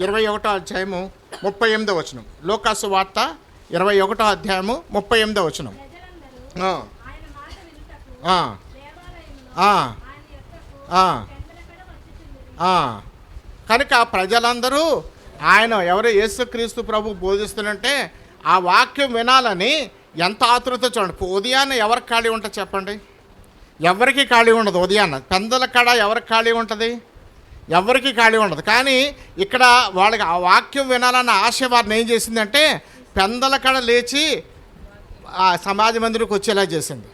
21వ అధ్యాయము 38వ వచనం. లూకాసు వార్త 21వ అధ్యాయము 38వ వచనం. కనుక ప్రజలందరూ ఎవరు యేసుక్రీస్తు ప్రభు బోధిస్తున్నంటే ఆ వాక్యం వినాలని ఎంత ఆతృత చూడండి. ఉదయాన్నే ఎవరికి ఖాళీ ఉంటుంది చెప్పండి? ఎవరికి ఖాళీ ఉండదు. ఉదయాన్న పెందల కడ ఎవరికి ఖాళీ ఉంటుంది? ఎవరికి ఖాళీ ఉండదు. కానీ ఇక్కడ వాళ్ళకి ఆ వాక్యం వినాలన్న ఆశ వారిని ఏం చేసిందంటే పెందల కడ లేచి ఆ సమాజ మందిరికి వచ్చేలా చేసింది.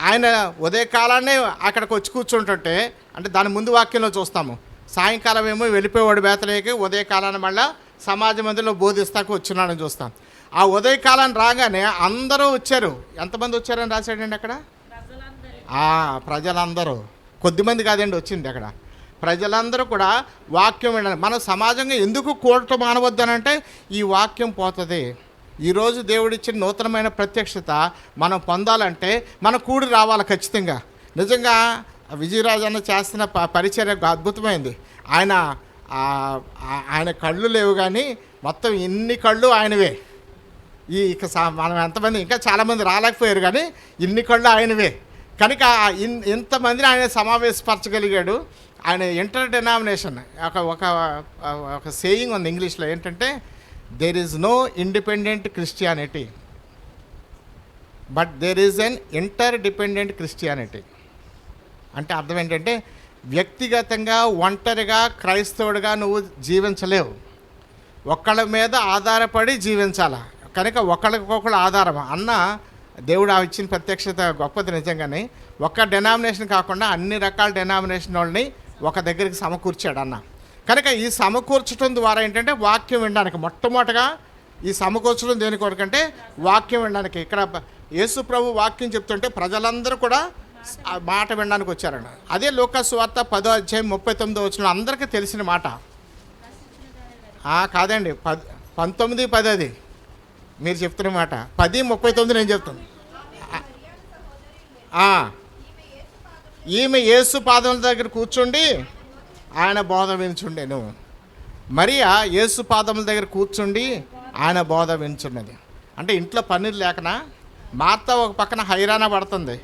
ఆయన ఉదయకాలాన్నే అక్కడికి వచ్చి కూర్చుంటుంటే, అంటే దాని ముందు వాక్యంలో చూస్తాము, సాయంకాలం ఏమో వెళ్ళిపోయేవాడు బేతలేకి, ఉదయకాలాన్ని మళ్ళీ సమాజ మందిలో బోధిస్తాకు వచ్చినాడని చూస్తాం. ఆ ఉదయకాలాన్ని రాగానే అందరూ వచ్చారు. ఎంతమంది వచ్చారని రాశాడండి అక్కడ? ప్రజలందరూ. కొద్దిమంది కాదండి వచ్చింది అక్కడ. ప్రజలందరూ కూడా వాక్యం వినాలి. మనం సమాజంగా ఎందుకు కూడటం మానవద్దనంటే ఈ వాక్యం పోతుంది. ఈరోజు దేవుడిచ్చిన నూతనమైన ప్రత్యక్షత మనం పొందాలంటే మనం కూడి రావాలి ఖచ్చితంగా. నిజంగా విజయరాజు అన్న చేస్తున్న పరిచర్య అద్భుతమైంది. ఆయన కళ్ళు లేవు కానీ మొత్తం ఇన్ని కళ్ళు ఆయనవే. మనం ఎంతమంది ఇంకా చాలామంది రాలేకపోయారు కానీ ఇన్ని కళ్ళు ఆయనవే. కనుక ఇంతమందిని ఆయన సమావేశపరచగలిగాడు. ఆయన ఇంటర్ డినామినేషన్ ఒక సేయింగ్ ఉంది ఇంగ్లీష్లో ఏంటంటే, there is no independent Christianity but there is an interdependent Christianity. అంటే అర్థం ఏంటంటే వ్యక్తిగతంగా ఒంటరిగా క్రైస్తవుడిగా నువ్వు జీవించలేవు. ఒకళ్ళ మీద ఆధారపడి జీవించాలా. కనుక ఒకళ్ళకొకళ్ళు ఆధారం అన్న దేవుడు ఇచ్చిన ప్రత్యక్షత గొప్పది నిజంగానే. ఒక్క డెనామినేషన్ కాకుండా అన్ని రకాల డెనామినేషన్ వాళ్ళని ఒక దగ్గరికి సమకూర్చాడు అన్న. కనుక ఈ సమకూర్చడం ద్వారా ఏంటంటే వాక్యం వినడానికి, మొట్టమొదటిగా ఈ సమకూర్చడం దేని కొరకంటే వాక్యం వినడానికి. ఇక్కడ యేసు ప్రభు వాక్యం చెప్తుంటే ప్రజలందరూ కూడా ఆ మాట వినడానికి వచ్చారన్న. అదే లూకాసు వార్త 10వ అధ్యాయం 39వ వచనం అందరికీ తెలిసిన మాట. కాదండి 19:10 అది మీరు చెప్తున్న మాట. 10:39 నేను చెప్తాను. ఈమె యేసు పాదముల దగ్గర కూర్చుండి ఆయన బోధ వినుచుండెను. మరియా యేసు పాదముల దగ్గర కూర్చుండి ఆయన బోధ వినుచున్నది. అంటే ఇంట్లో పనులు లేకనా మార్త ఒక పక్కన హైరాణ పడుతుంది,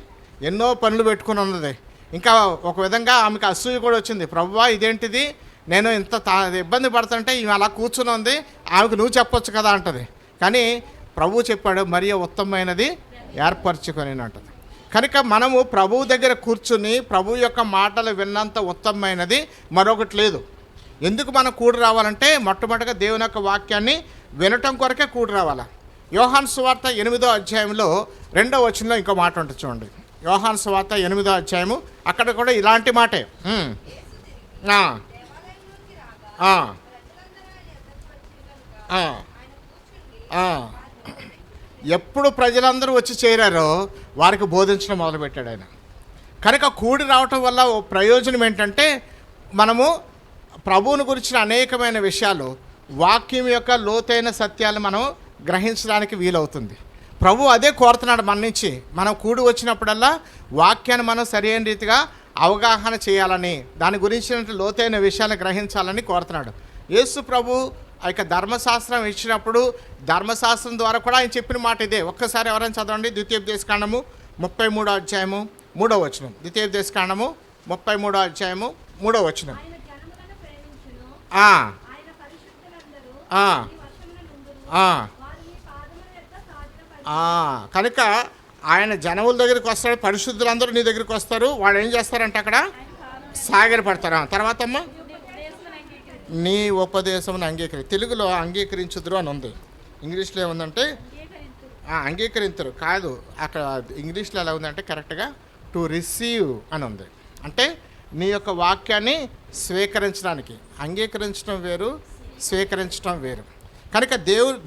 ఎన్నో పనులు పెట్టుకుని ఉన్నది. ఇంకా ఒక విధంగా ఆమెకు అసూయ కూడా వచ్చింది. ప్రభువా ఇదేంటిది, నేను ఇంత ఇబ్బంది పడుతుంటే ఈమె అలా కూర్చుని ఉంది, ఆమెకు నువ్వు చెప్పొచ్చు కదా అంటది. కానీ ప్రభువు చెప్పాడు మరియ ఉత్తమమైనది ఏర్పరచుకొని అంటది. కనుక మనము ప్రభువు దగ్గర కూర్చుని ప్రభు యొక్క మాటలు విన్నంత ఉత్తమమైనది మరొకటి లేదు. ఎందుకు మనం కూడి రావాలంటే మొట్టమొదటిగా దేవుని యొక్క వాక్యాన్ని వినటం కొరకే కూడి రావాలా. యోహాను సువార్త 8వ అధ్యాయంలో 2వ వచనంలో ఇంకో మాట ఉంటుంది చూడండి. యోహాను సువార్త 8వ అధ్యాయము, అక్కడ కూడా ఇలాంటి మాటే. ఆ, ఆ, ఆ, ఆ. ఎప్పుడు ప్రజలందరూ వచ్చి చేరారో వారికి బోధించడం మొదలుపెట్టాడు ఆయన. కనుక కూడి రావటం వల్ల ఓ ప్రయోజనం ఏంటంటే, మనము ప్రభువుని గురించిన అనేకమైన విషయాలు, వాక్యం యొక్క లోతైన సత్యాలు మనం గ్రహించడానికి వీలవుతుంది. ప్రభు అదే కోరుతున్నాడు మన నుంచి. మనం కూడి వచ్చినప్పుడల్లా వాక్యాన్ని మనం సరైన రీతిగా అవగాహన చేయాలని, దాని గురించిన లోతైన విషయాలను గ్రహించాలని కోరుతున్నాడు. యేసు ప్రభు ఆ యొక్క ధర్మశాస్త్రం ఇచ్చినప్పుడు ధర్మశాస్త్రం ద్వారా కూడా ఆయన చెప్పిన మాట ఇదే. ఒక్కసారి ఎవరైనా చదవండి, ద్వితీయోపదేశకాండము 33వ అధ్యాయము 3వ వచనం. ద్వితీయోపదేశకాండము 33వ అధ్యాయము 3వ వచనం. కనుక ఆయన జనముల దగ్గరికి వస్తాడు, పరిశుద్ధులందరూ నీ దగ్గరికి వస్తారు. వాళ్ళు ఏం చేస్తారంటే అక్కడ సాగిలపడతారు. తర్వాత అమ్మ, నీ ఉపదేశమును తెలుగులో అంగీకరించుదురు అని ఉంది. ఇంగ్లీష్లో ఏముందంటే అంగీకరించరు కాదు, అక్కడ ఇంగ్లీష్లో ఎలా ఉందంటే కరెక్ట్గా టు రిసీవ్ అని ఉంది. అంటే నీ యొక్క వాక్యాన్ని స్వీకరించడానికి. అంగీకరించడం వేరు, స్వీకరించడం వేరు. కనుక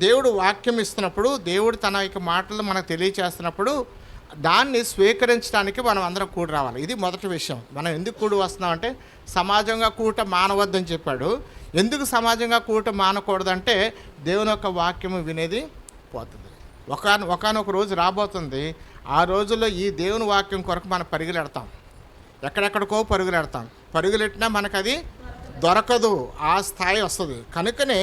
దేవుడు వాక్యం ఇస్తున్నప్పుడు, దేవుడు తన యొక్క మాటలు మనకు తెలియచేస్తున్నప్పుడు దాన్ని స్వీకరించడానికి మనం అందరం కూడి రావాలి. ఇది మొదటి విషయం. మనం ఎందుకు కూడి వస్తున్నామంటే, సమాజంగా కూట మానవద్దని చెప్పాడు. ఎందుకు సమాజంగా కూట మానకూడదంటే, దేవుని యొక్క వాక్యము వినేది పోతుంది. ఒకనొక రోజు రాబోతుంది. ఆ రోజుల్లో ఈ దేవుని వాక్యం కొరకు మనం పరుగులెడతాం, ఎక్కడెక్కడికో పరుగులెట్టినా మనకు అది దొరకదు, ఆ స్థాయి వస్తుంది. కనుకనే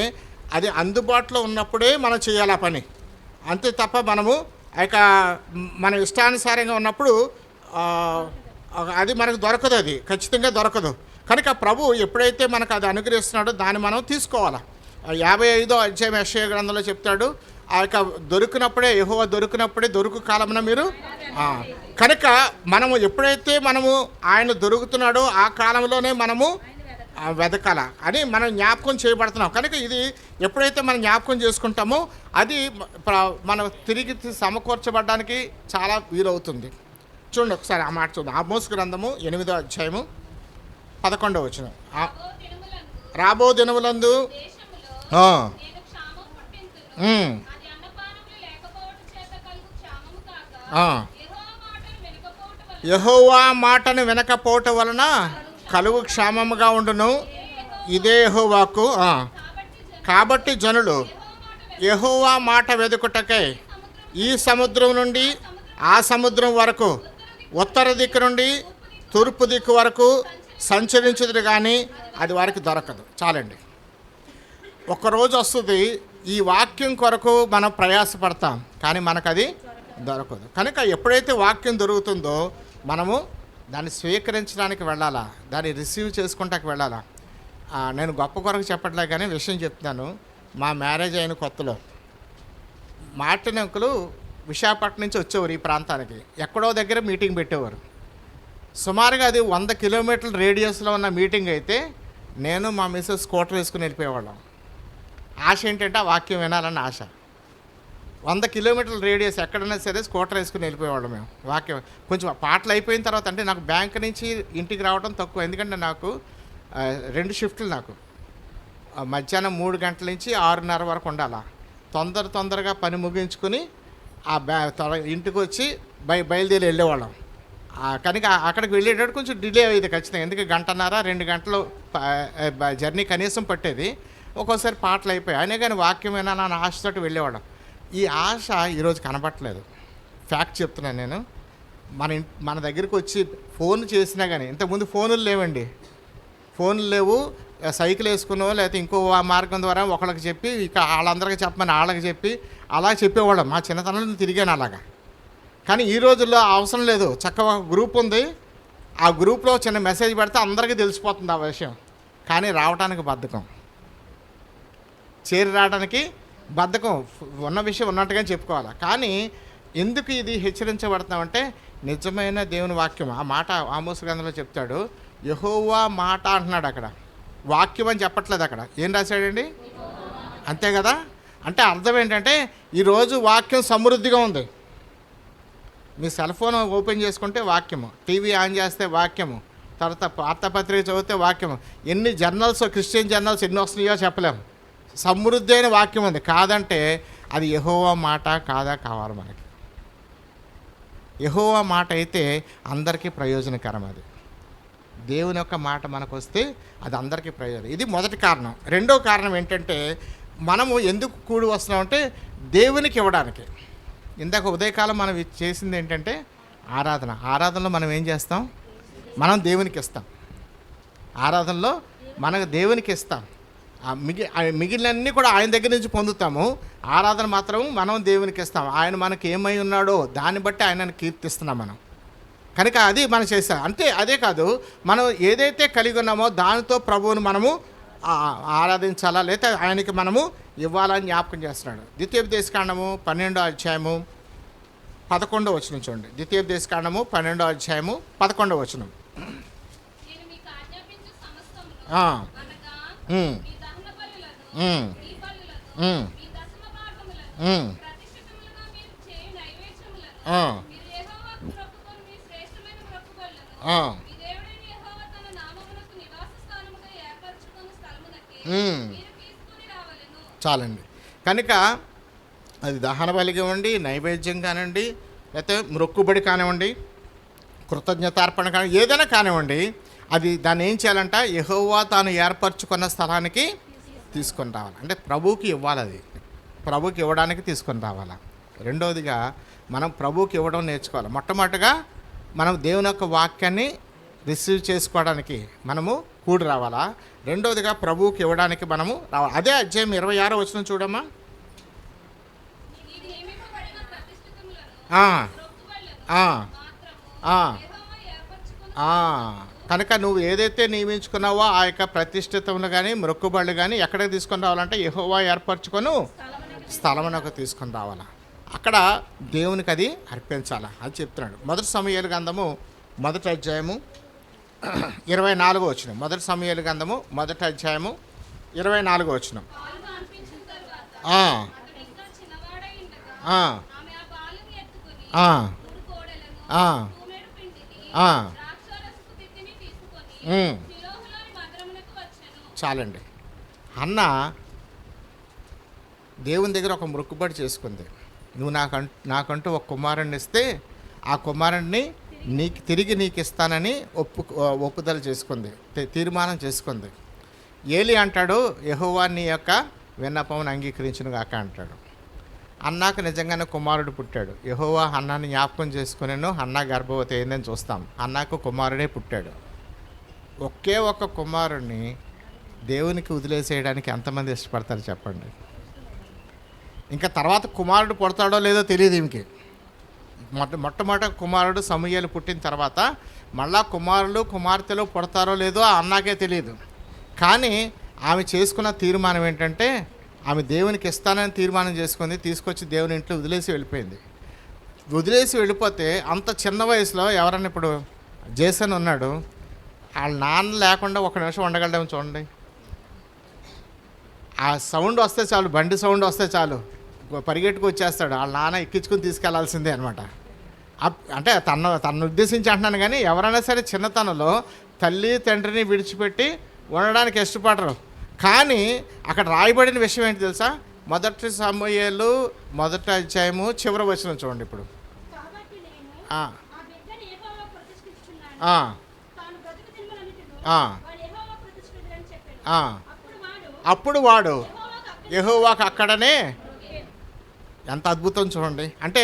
అది అందుబాటులో ఉన్నప్పుడే మనం చేయాలి ఆ పని. అంతే తప్ప మనము మన ఇష్టానుసారంగా ఉన్నప్పుడు అది మనకు దొరకదు, అది ఖచ్చితంగా దొరకదు. కనుక ప్రభు ఎప్పుడైతే మనకు అది అనుగ్రహిస్తున్నాడో దాన్ని మనం తీసుకోవాలి. 55వ అధ్యాయం యెషయా గ్రంథంలో చెప్తాడు, ఆ యొక్క దొరికినప్పుడే, యెహోవా దొరికినప్పుడే దొరుకు కాలమున మీరు. కనుక మనము ఎప్పుడైతే మనము ఆయన దొరుకుతున్నాడో ఆ కాలంలోనే మనము వెదకాల అని మనం జ్ఞాపకం చేయబడుతున్నాం. కనుక ఇది ఎప్పుడైతే మనం జ్ఞాపకం చేసుకుంటామో అది మనం తిరిగి సమకూర్చబడడానికి చాలా వీలవుతుంది. చూడండి ఒకసారి ఆ మాట చూద్దాం. ఆమోస్ గ్రంథము 8వ అధ్యాయము 11వ వచనం. రాబో దినములందు యెహోవా మాటను వినకపోవటం వలన కలుగు క్షేమముగా ఉండును, ఇదే యెహోవాకు. కాబట్టి జనులు యెహోవా మాట వెదుకుటకై ఈ సముద్రం నుండి ఆ సముద్రం వరకు, ఉత్తర దిక్కు నుండి తూర్పు దిక్కు వరకు సంచరించుదురు, కానీ అది వారికి దొరకదు. చాలండి. ఒకరోజు వస్తుంది, ఈ వాక్యం కొరకు మనం ప్రయాసపడతాం, కానీ మనకు అది దొరకదు. కనుక ఎప్పుడైతే వాక్యం దొరుకుతుందో మనము దాన్ని స్వీకరించడానికి వెళ్ళాలా, దాన్ని రిసీవ్ చేసుకుంటానికి వెళ్ళాలా. నేను గొప్ప కొరకు చెప్పట్లే కానీ విషయం చెప్తున్నాను. మా మ్యారేజ్ అయిన కొత్తలో మార్టిన్ అంకులు విశాఖపట్నం నుంచి వచ్చేవారు ఈ ప్రాంతానికి. ఎక్కడో దగ్గర మీటింగ్ పెట్టేవారు. సుమారుగా అది 100 కిలోమీటర్ల రేడియస్లో ఉన్న మీటింగ్ అయితే నేను మా మిస్సెస్ స్కూటర్ వేసుకుని వెళ్ళిపోయేవాళ్ళం. ఆశ ఏంటంటే ఆ వాక్యం వినాలన్న ఆశ. 100 కిలోమీటర్ల రేడియస్ ఎక్కడైనా సరే స్కూటర్ వేసుకుని వెళ్ళిపోయేవాళ్ళం మేము. వాక్యం కొంచెం పాటలు అయిపోయిన తర్వాత, అంటే నాకు బ్యాంక్ నుంచి ఇంటికి రావడం తక్కువ, ఎందుకంటే నాకు 2 షిఫ్ట్లు. నాకు మధ్యాహ్నం 3 గంటల నుంచి 6:30 వరకు ఉండాలా. తొందరగా పని ముగించుకొని ఇంటికి వచ్చి బయలుదేరి వెళ్ళేవాళ్ళం. కనుక అక్కడికి వెళ్ళేటప్పుడు కొంచెం డిలే అయ్యేది ఖచ్చితంగా, ఎందుకంటే 1.5-2 గంటలు జర్నీ కనీసం పట్టేది. ఒక్కోసారి పాటలు అయిపోయాయి, అయినా కానీ వాక్యం వినాలని ఆశతోటి వెళ్ళేవాళ్ళం. ఈ ఆశ ఈరోజు కనబట్టలేదు. ఫ్యాక్ట్ చెప్తున్నాను నేను. మన దగ్గరికి వచ్చి ఫోన్ చేసినా కానీ, ఇంతకుముందు ఫోనులు లేవండి, ఫోన్లు లేవు. సైకిల్ వేసుకున్నో లేకపోతే ఇంకో మార్గం ద్వారా ఒకళ్ళకి చెప్పి ఇక వాళ్ళందరికీ చెప్పమని వాళ్ళకి చెప్పి అలా చెప్పేవాళ్ళం. మా చిన్నతనంలో తిరిగాను అలాగా. కానీ ఈ రోజుల్లో అవసరం లేదు. చక్కగా గ్రూప్ ఉంది, ఆ గ్రూప్లో చిన్న మెసేజ్ పెడితే అందరికీ తెలిసిపోతుంది ఆ విషయం. కానీ రావడానికి బద్ధకం, చేరి రావడానికి బద్ధకం. ఉన్న విషయం ఉన్నట్టుగా చెప్పుకోవాలి. కానీ ఎందుకు ఇది హెచ్చరించబడుతున్నామంటే, నిజమైన దేవుని వాక్యం. ఆ మాట ఆమోస్ గ్రంథంలో చెప్తాడు, యెహోవా మాట అంటున్నాడు. అక్కడ వాక్యం అని చెప్పట్లేదు, అక్కడ ఏం రాశాడండి? అంతే కదా. అంటే అర్థం ఏంటంటే ఈరోజు వాక్యం సమృద్ధిగా ఉంది. మీ సెల్ ఫోన్ ఓపెన్ చేసుకుంటే వాక్యము, టీవీ ఆన్ చేస్తే వాక్యము, తర్వాత వార్తాపత్రిక చదివితే వాక్యము. ఎన్ని జర్నల్స్, క్రిస్టియన్ జర్నల్స్ ఎన్ని వస్తున్నాయో చెప్పలేము. సమృద్ధి అయిన వాక్యం ఉంది. కాదంటే అది యెహోవా మాట కాదా కావాలి మనకి. యెహోవా మాట అయితే అందరికీ ప్రయోజనకరం. అది దేవుని యొక్క మాట మనకు వస్తే అది అందరికీ ప్రయోజనం. ఇది మొదటి కారణం. రెండో కారణం ఏంటంటే, మనము ఎందుకు కూడి వస్తున్నామంటే దేవునికి ఇవ్వడానికి. ఇందాక ఉదయకాలం మనం చేసింది ఏంటంటే ఆరాధనలో మనం ఏం చేస్తాం? మనం దేవునికి ఇస్తాం. ఆరాధనలో మనకు దేవునికి ఇస్తాం. మిగిలినన్నీ కూడా ఆయన దగ్గర నుంచి పొందుతాము. ఆరాధన మాత్రం మనం దేవునికి ఇస్తాం. ఆయన మనకి ఏమై ఉన్నాడో దాన్ని బట్టి ఆయనను కీర్తిస్తున్నాం మనం. కనుక అది మనం చేస్తాం. అంతే, అదే కాదు, మనం ఏదైతే కలిగి ఉన్నామో దానితో ప్రభువును మనము ఆరాధించాలా, లేకపోతే ఆయనకి మనము ఇవ్వాలని జ్ఞాపకం చేస్తున్నాడు. ద్వితీయోపదేశకాండము 12వ అధ్యాయము 11వ వచనం చూడండి. ద్వితీయోపదేశకాండము 12వ అధ్యాయము 11వ వచనం. చాలండి. కనుక అది దహన బలి కానివ్వండి, నైవేద్యం కానివ్వండి, లేకపోతే మొక్కుబడి కానివ్వండి, కృతజ్ఞతార్పణ కానివ్వండి, ఏదైనా కానివ్వండి, అది దాన్ని ఏం చేయాలంట? యెహోవా తాను ఏర్పరచుకున్న స్థలానికి తీసుకొని రావాలి. అంటే ప్రభువుకి ఇవ్వాలి. అది ప్రభువుకి ఇవ్వడానికి తీసుకొని రావాలా. రెండవదిగా మనం ప్రభువుకి ఇవ్వడం నేర్చుకోవాలి. మొట్టమొదటిగా మనం దేవుని యొక్క వాక్యాన్ని రిసీవ్ చేసుకోవడానికి మనము కూడి రావాలా. రెండవదిగా ప్రభువుకి ఇవ్వడానికి మనము రావాలి. అదే అధ్యాయం 26వ వచనం చూడమ్మా. కనుక నువ్వు ఏదైతే నియమించుకున్నావో ఆ యొక్క ప్రతిష్ఠితములు కానీ మొక్కుబడులు కానీ ఎక్కడికి తీసుకొని రావాలంటే యెహోవా ఏర్పరచుకొని స్థలమునకు తీసుకొని రావాలా. అక్కడ దేవునికి అది అర్పించాలా అది చెప్తున్నాడు. మొదటి సమూయేలు గ్రంథము 1వ అధ్యాయము 24వ వచనం. మొదటి సమూయేలు గ్రంథము 1వ అధ్యాయము 24వ వచనం. చాలండి. అన్న దేవుని దగ్గర ఒక మొక్కుబడి చేసుకుంది. నువ్వు నాకంటూ ఒక కుమారుణ్ణి ఇస్తే ఆ కుమారుణ్ణి తిరిగి నీకు ఇస్తానని ఒప్పుదల చేసుకుంది, తీర్మానం చేసుకుంది. ఏలి అంటాడు, యెహోవా నీ యొక్క విన్నపమును అంగీకరించును గాక అంటాడు. అన్నాకు నిజంగానే కుమారుడు పుట్టాడు. యెహోవా హన్నాని జ్ఞాపకం చేసుకునేను, హన్నా గర్భవతి అయిందని చూస్తాం. అన్నాకు కుమారుడే పుట్టాడు. ఒకే ఒక్క కుమారుడిని దేవునికి వదిలేసేయడానికి ఎంతమంది ఇష్టపడతారు చెప్పండి? ఇంకా తర్వాత కుమారుడు పుడతాడో లేదో తెలియదు ఈమెకి. మొట్టమొదటి కుమారుడు సమూయేలు పుట్టిన తర్వాత మళ్ళా కుమార్తెలు పుడతారో లేదో ఆ అన్నాకే తెలియదు. కానీ ఆమె చేసుకున్న తీర్మానం ఏంటంటే, ఆమె దేవునికి ఇస్తానని తీర్మానం చేసుకుంది. తీసుకొచ్చి దేవుని ఇంట్లో వదిలేసి వెళ్ళిపోయింది. వదిలేసి వెళ్ళిపోతే అంత చిన్న వయసులో ఎవరన్నా, ఇప్పుడు జేసన్ ఉన్నాడు, వాళ్ళ నాన్న లేకుండా ఒక నిమిషం ఉండగలడేమో చూడండి. ఆ సౌండ్ వస్తే చాలు, బండి సౌండ్ వస్తే చాలు పరిగెట్టుకు వచ్చేస్తాడు. వాళ్ళ నాన్న ఎక్కించుకుని తీసుకెళ్లాల్సిందే అనమాట. అంటే తను ఉద్దేశించి అంటున్నాను. కానీ ఎవరైనా సరే చిన్నతనంలో తల్లి తండ్రిని విడిచిపెట్టి ఉండడానికి ఇష్టపడరు. కానీ అక్కడ రాయబడిన విషయం ఏంటి తెలుసా? మొదటి సమూయేలు 1వ అధ్యాయము చివరి వచనం చూడండి. ఇప్పుడు అప్పుడు వాడు యెహోవాకు అక్కడనే. ఎంత అద్భుతం చూడండి. అంటే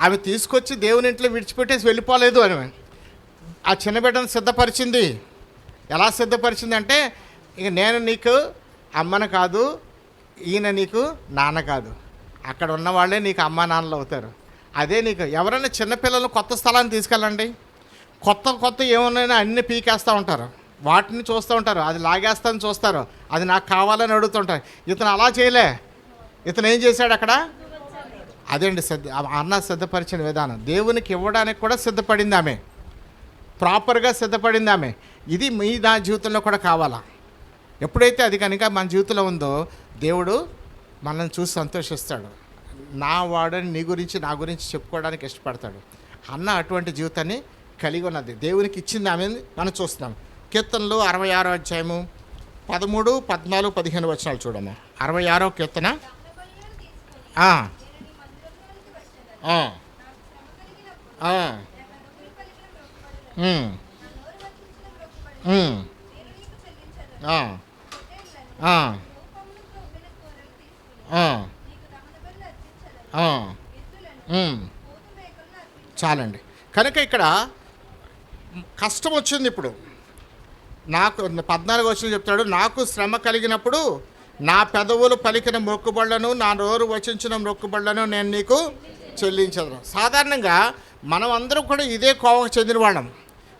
ఆమె తీసుకొచ్చి దేవుని ఇంట్లో విడిచిపెట్టేసి వెళ్ళిపోలేదు అని ఆ చిన్న బిడ్డను సిద్ధపరిచింది. ఎలా సిద్ధపరిచింది అంటే, ఇక నేను నీకు అమ్మను కాదు, ఈయన నీకు నాన్న కాదు, అక్కడ ఉన్న వాళ్ళే నీకు అమ్మ నాన్నలు అవుతారు. అదే నీకు. ఎవరైనా చిన్నపిల్లలు కొత్త స్థలాన్ని తీసుకెళ్ళండి, కొత్త ఏమన్నా అన్నీ పీకేస్తూ ఉంటారు, వాటిని చూస్తూ ఉంటారు, అది లాగేస్తాను చూస్తారు, అది నాకు కావాలని అడుగుతుంటారు. ఇతను అలా చేయలే. ఇతను ఏం చేశాడు అక్కడ? అదేండి అన్న సిద్ధపరిచిన విధానం. దేవునికి ఇవ్వడానికి కూడా సిద్ధపడింది ఆమె, ప్రాపర్గా సిద్ధపడింది ఆమె. ఇది నా జీవితంలో కూడా కావాలా. ఎప్పుడైతే అది కనుక మన జీవితంలో ఉందో దేవుడు మనల్ని చూసి సంతోషిస్తాడు. నా వాడని నీ గురించి నా గురించి చెప్పుకోవడానికి ఇష్టపడతాడు. అన్న అటువంటి జీవితాన్ని కలిగి ఉన్నది, దేవునికి ఇచ్చింది ఆమె మనం చూస్తున్నాం. కీర్తనలు 66వ అధ్యాయము 13, 14, 15 వచనాలు చూడము. 66వ కీర్తన. ఆ, ఆ, ఆ, ఉమ్, ఉమ్, ఆ, ఆ, ఆ, ఆ, ఉమ్. చాలండి. కనుక ఇక్కడ కష్టం వచ్చింది. ఇప్పుడు నాకు 14 వచనం చెప్తాడు, నాకు శ్రమ కలిగినప్పుడు నా పెదవులు పలికిన మొక్కుబళ్లను, నా నోరు వచించిన మొక్కుబళ్లను నేను నీకు చెల్లించదు. సాధారణంగా మనం అందరం కూడా ఇదే కోవకు చెందిన వాళ్ళం.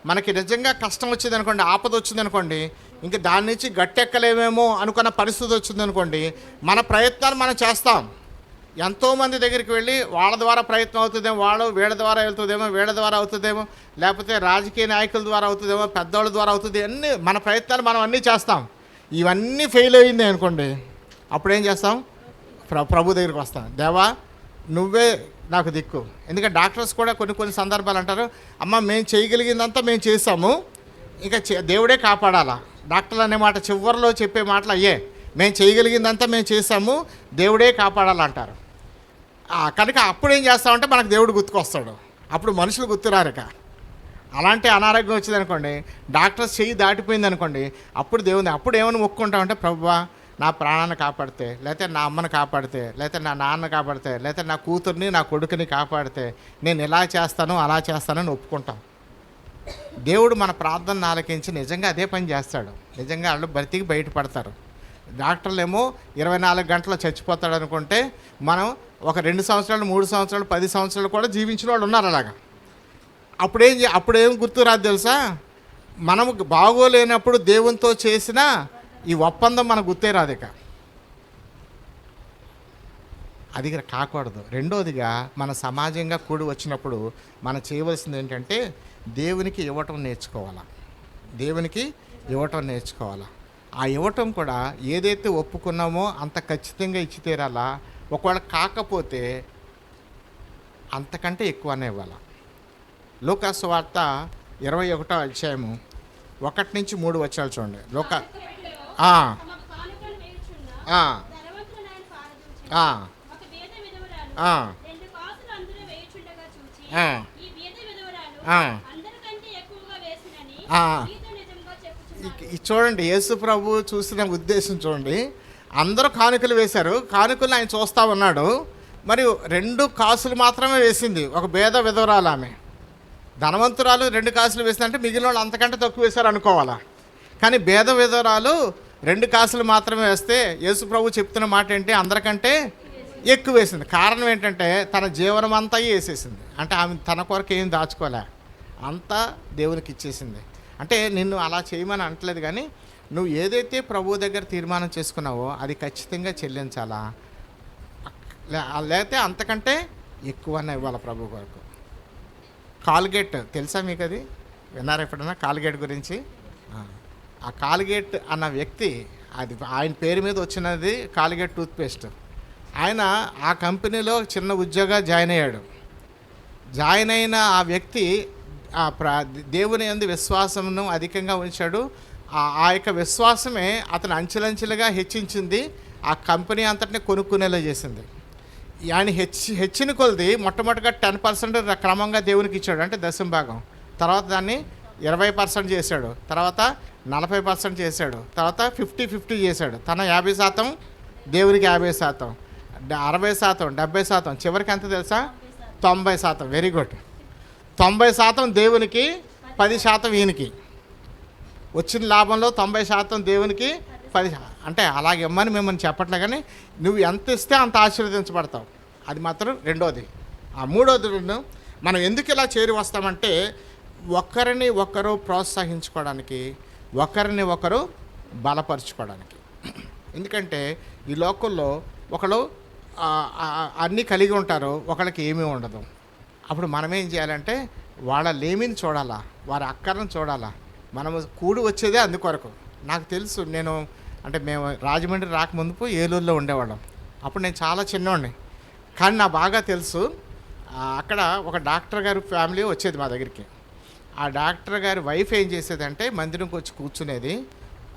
మనకి నిజంగా కష్టం వచ్చింది అనుకోండి, ఆపద వచ్చింది అనుకోండి, ఇంకా దాని నుంచి గట్టెక్కలేమేమో అనుకున్న పరిస్థితి వచ్చింది అనుకోండి, మన ప్రయత్నాలు మనం చేస్తాం. ఎంతోమంది దగ్గరికి వెళ్ళి వాళ్ళ ద్వారా ప్రయత్నం అవుతుందేమో, వీళ్ళ ద్వారా వెళ్తుందేమో, వీళ్ళ ద్వారా అవుతుందేమో, లేకపోతే రాజకీయ నాయకుల ద్వారా అవుతుందేమో, పెద్దవాళ్ళ ద్వారా అవుతుంది, అన్నీ మన ప్రయత్నాలు మనం అన్నీ చేస్తాం. ఇవన్నీ ఫెయిల్ అయ్యింది అనుకోండి, అప్పుడేం చేస్తాం? ప్రభు దగ్గరికి వస్తాం. దేవా నువ్వే నాకు దిక్కు. ఎందుకంటే డాక్టర్స్ కూడా కొన్ని సందర్భాలు అంటారు, అమ్మ మేము చేయగలిగిందంతా మేము చేసాము, ఇంకా దేవుడే కాపాడాలా. డాక్టర్లు అనే మాట చివరిలో చెప్పే మాటలు అయ్యే, మేము చేయగలిగిందంతా మేము చేసాము, దేవుడే కాపాడాలంటారు. కనుక అప్పుడు ఏం చేస్తామంటే మనకు దేవుడు గుర్తుకొస్తాడు, అప్పుడు మనుషులు గుర్తురారుక. అలాంటి అనారోగ్యం వచ్చింది అనుకోండి, డాక్టర్స్ చెయ్యి దాటిపోయింది అనుకోండి, అప్పుడు దేవుని అప్పుడు ఏమైనా మొక్కుంటామంటే, ప్రభువా నా ప్రాణాన్ని కాపాడితే, లేకపోతే నా అమ్మని కాపాడితే, లేకపోతే నా నాన్న కాపాడితే, లేకపోతే నా కూతుర్ని నా కొడుకుని కాపాడితే నేను ఇలా చేస్తాను అలా చేస్తానని ఒప్పుకుంటాం. దేవుడు మన ప్రార్థన ఆలకించి నిజంగా అదే పని చేస్తాడు. నిజంగా వాళ్ళు బ్రతికి బయటపడతారు. డాక్టర్లు ఏమో 24 గంటల్లో చచ్చిపోతాడు అనుకుంటే, మనం ఒక 2 సంవత్సరాలు 3 సంవత్సరాలు 10 సంవత్సరాలు కూడా జీవించిన వాళ్ళు ఉన్నారు అలాగా. అప్పుడేం గుర్తు రాదు తెలుసా? మనము బాగోలేనప్పుడు దేవునితో చేసిన ఈ ఒప్పందం మనకు గుర్తే రాదు. ఇక అది కాకూడదు. రెండోదిగా మన సమాజంగా కూడి వచ్చినప్పుడు మనం చేయవలసింది ఏంటంటే దేవునికి ఇవ్వటం నేర్చుకోవాలా. దేవునికి ఇవ్వటం నేర్చుకోవాలా. ఆ ఇవ్వటం కూడా ఏదైతే ఒప్పుకున్నామో అంత ఖచ్చితంగా ఇచ్చి తీరాలా. ఒకవేళ కాకపోతే అంతకంటే ఎక్కువనే ఇవ్వాలా. లూకాసు వార్త 21వ అధ్యాయము 1 నుంచి 3 వచనాలు చూడండి. చూడండి, యేసు ప్రభు చూసిన ఉద్దేశం చూడండి. అందరూ కానుకలు వేశారు, కానుకలు ఆయన చూస్తూ ఉన్నాడు. మరి 2 కాసులు మాత్రమే వేసింది ఒక పేద విధవరాలు. ఆమె ధనవంతురాలు 2 కాసులు వేసిందంటే మిగిలిన వాళ్ళు అంతకంటే తక్కువ వేశారు అనుకోవాలా. కానీ పేద విధవరాలు 2 కాసులు మాత్రమే వేస్తే యేసు ప్రభు చెప్తున్న మాట ఏంటి? అందరికంటే ఎక్కువ వేసింది. కారణం ఏంటంటే తన జీవనం అంతా వేసేసింది. అంటే ఆమె తన కొరకు ఏం దాచుకోలే, అంతా దేవునికి ఇచ్చేసింది. అంటే నిన్ను అలా చేయమని అంటలేదు, కానీ నువ్వు ఏదైతే ప్రభువు దగ్గర తీర్మానం చేసుకున్నావో అది ఖచ్చితంగా చెల్లించాలా, లేకపోతే అంతకంటే ఎక్కువనే ఇవ్వాలి ప్రభు కొరకు. కాల్గేట్ తెలుసా మీకు? అది విన్నారా ఎప్పుడన్నా కాల్గేట్ గురించి? ఆ కాల్గేట్ అన్న వ్యక్తి, అది ఆయన పేరు మీద వచ్చినది కాల్గేట్ టూత్పేస్ట్. ఆయన ఆ కంపెనీలో చిన్న ఉద్యోగం జాయిన్ అయ్యాడు. జాయిన్ అయిన ఆ వ్యక్తి దేవుని యందు విశ్వాసమును అధికంగా ఉంచాడు. ఆ యొక్క విశ్వాసమే అతను అంచెలంచెలుగా హెచ్చించింది, ఆ కంపెనీ అంతటిని కొనుక్కునేలా చేసింది. ఆయన హెచ్చిన కొలది మొట్టమొదటిగా 10% క్రమంగా దేవునికి ఇచ్చాడు, అంటే 10వ భాగం. తర్వాత దాన్ని 20% చేశాడు, తర్వాత 40% చేశాడు, తర్వాత 50-50 చేశాడు. తన 50%, దేవునికి 50%, 60%, 70%, చివరికి ఎంత తెలుసా? 90%. Very good. 90% దేవునికి, 10% ఈయనకి. వచ్చిన లాభంలో 90% దేవునికి, 10. అంటే అలాగే ఇమ్మని మిమ్మల్ని చెప్పట్లే, కానీ నువ్వు ఎంత ఇస్తే అంత ఆశీర్వదించబడతావు. అది మాత్రం రెండోది. ఆ మూడోది, మనం ఎందుకు ఇలా చేరి వస్తామంటే ఒకరిని ఒకరు ప్రోత్సహించుకోవడానికి, ఒకరిని ఒకరు బలపరుచుకోవడానికి. ఎందుకంటే ఈ లోకంలో ఒకళ్ళు అన్నీ కలిగి ఉంటారు, ఒకళ్ళకి ఏమీ ఉండదు. అప్పుడు మనం ఏం చేయాలంటే వాళ్ళ లేమిని చూడాలా, వారి అక్కరను చూడాలా. మనము కూడి వచ్చేదే అందుకొరకు. నాకు తెలుసు, మేము రాజమండ్రి రాకముందు ఏలూరులో ఉండేవాళ్ళం. అప్పుడు నేను చాలా చిన్నవాడిని, కానీ నాకు బాగా తెలుసు, అక్కడ ఒక డాక్టర్ గారి ఫ్యామిలీ వచ్చేది మా దగ్గరికి. ఆ డాక్టర్ గారి వైఫ్ ఏం చేసేదంటే మందిరంకి వచ్చి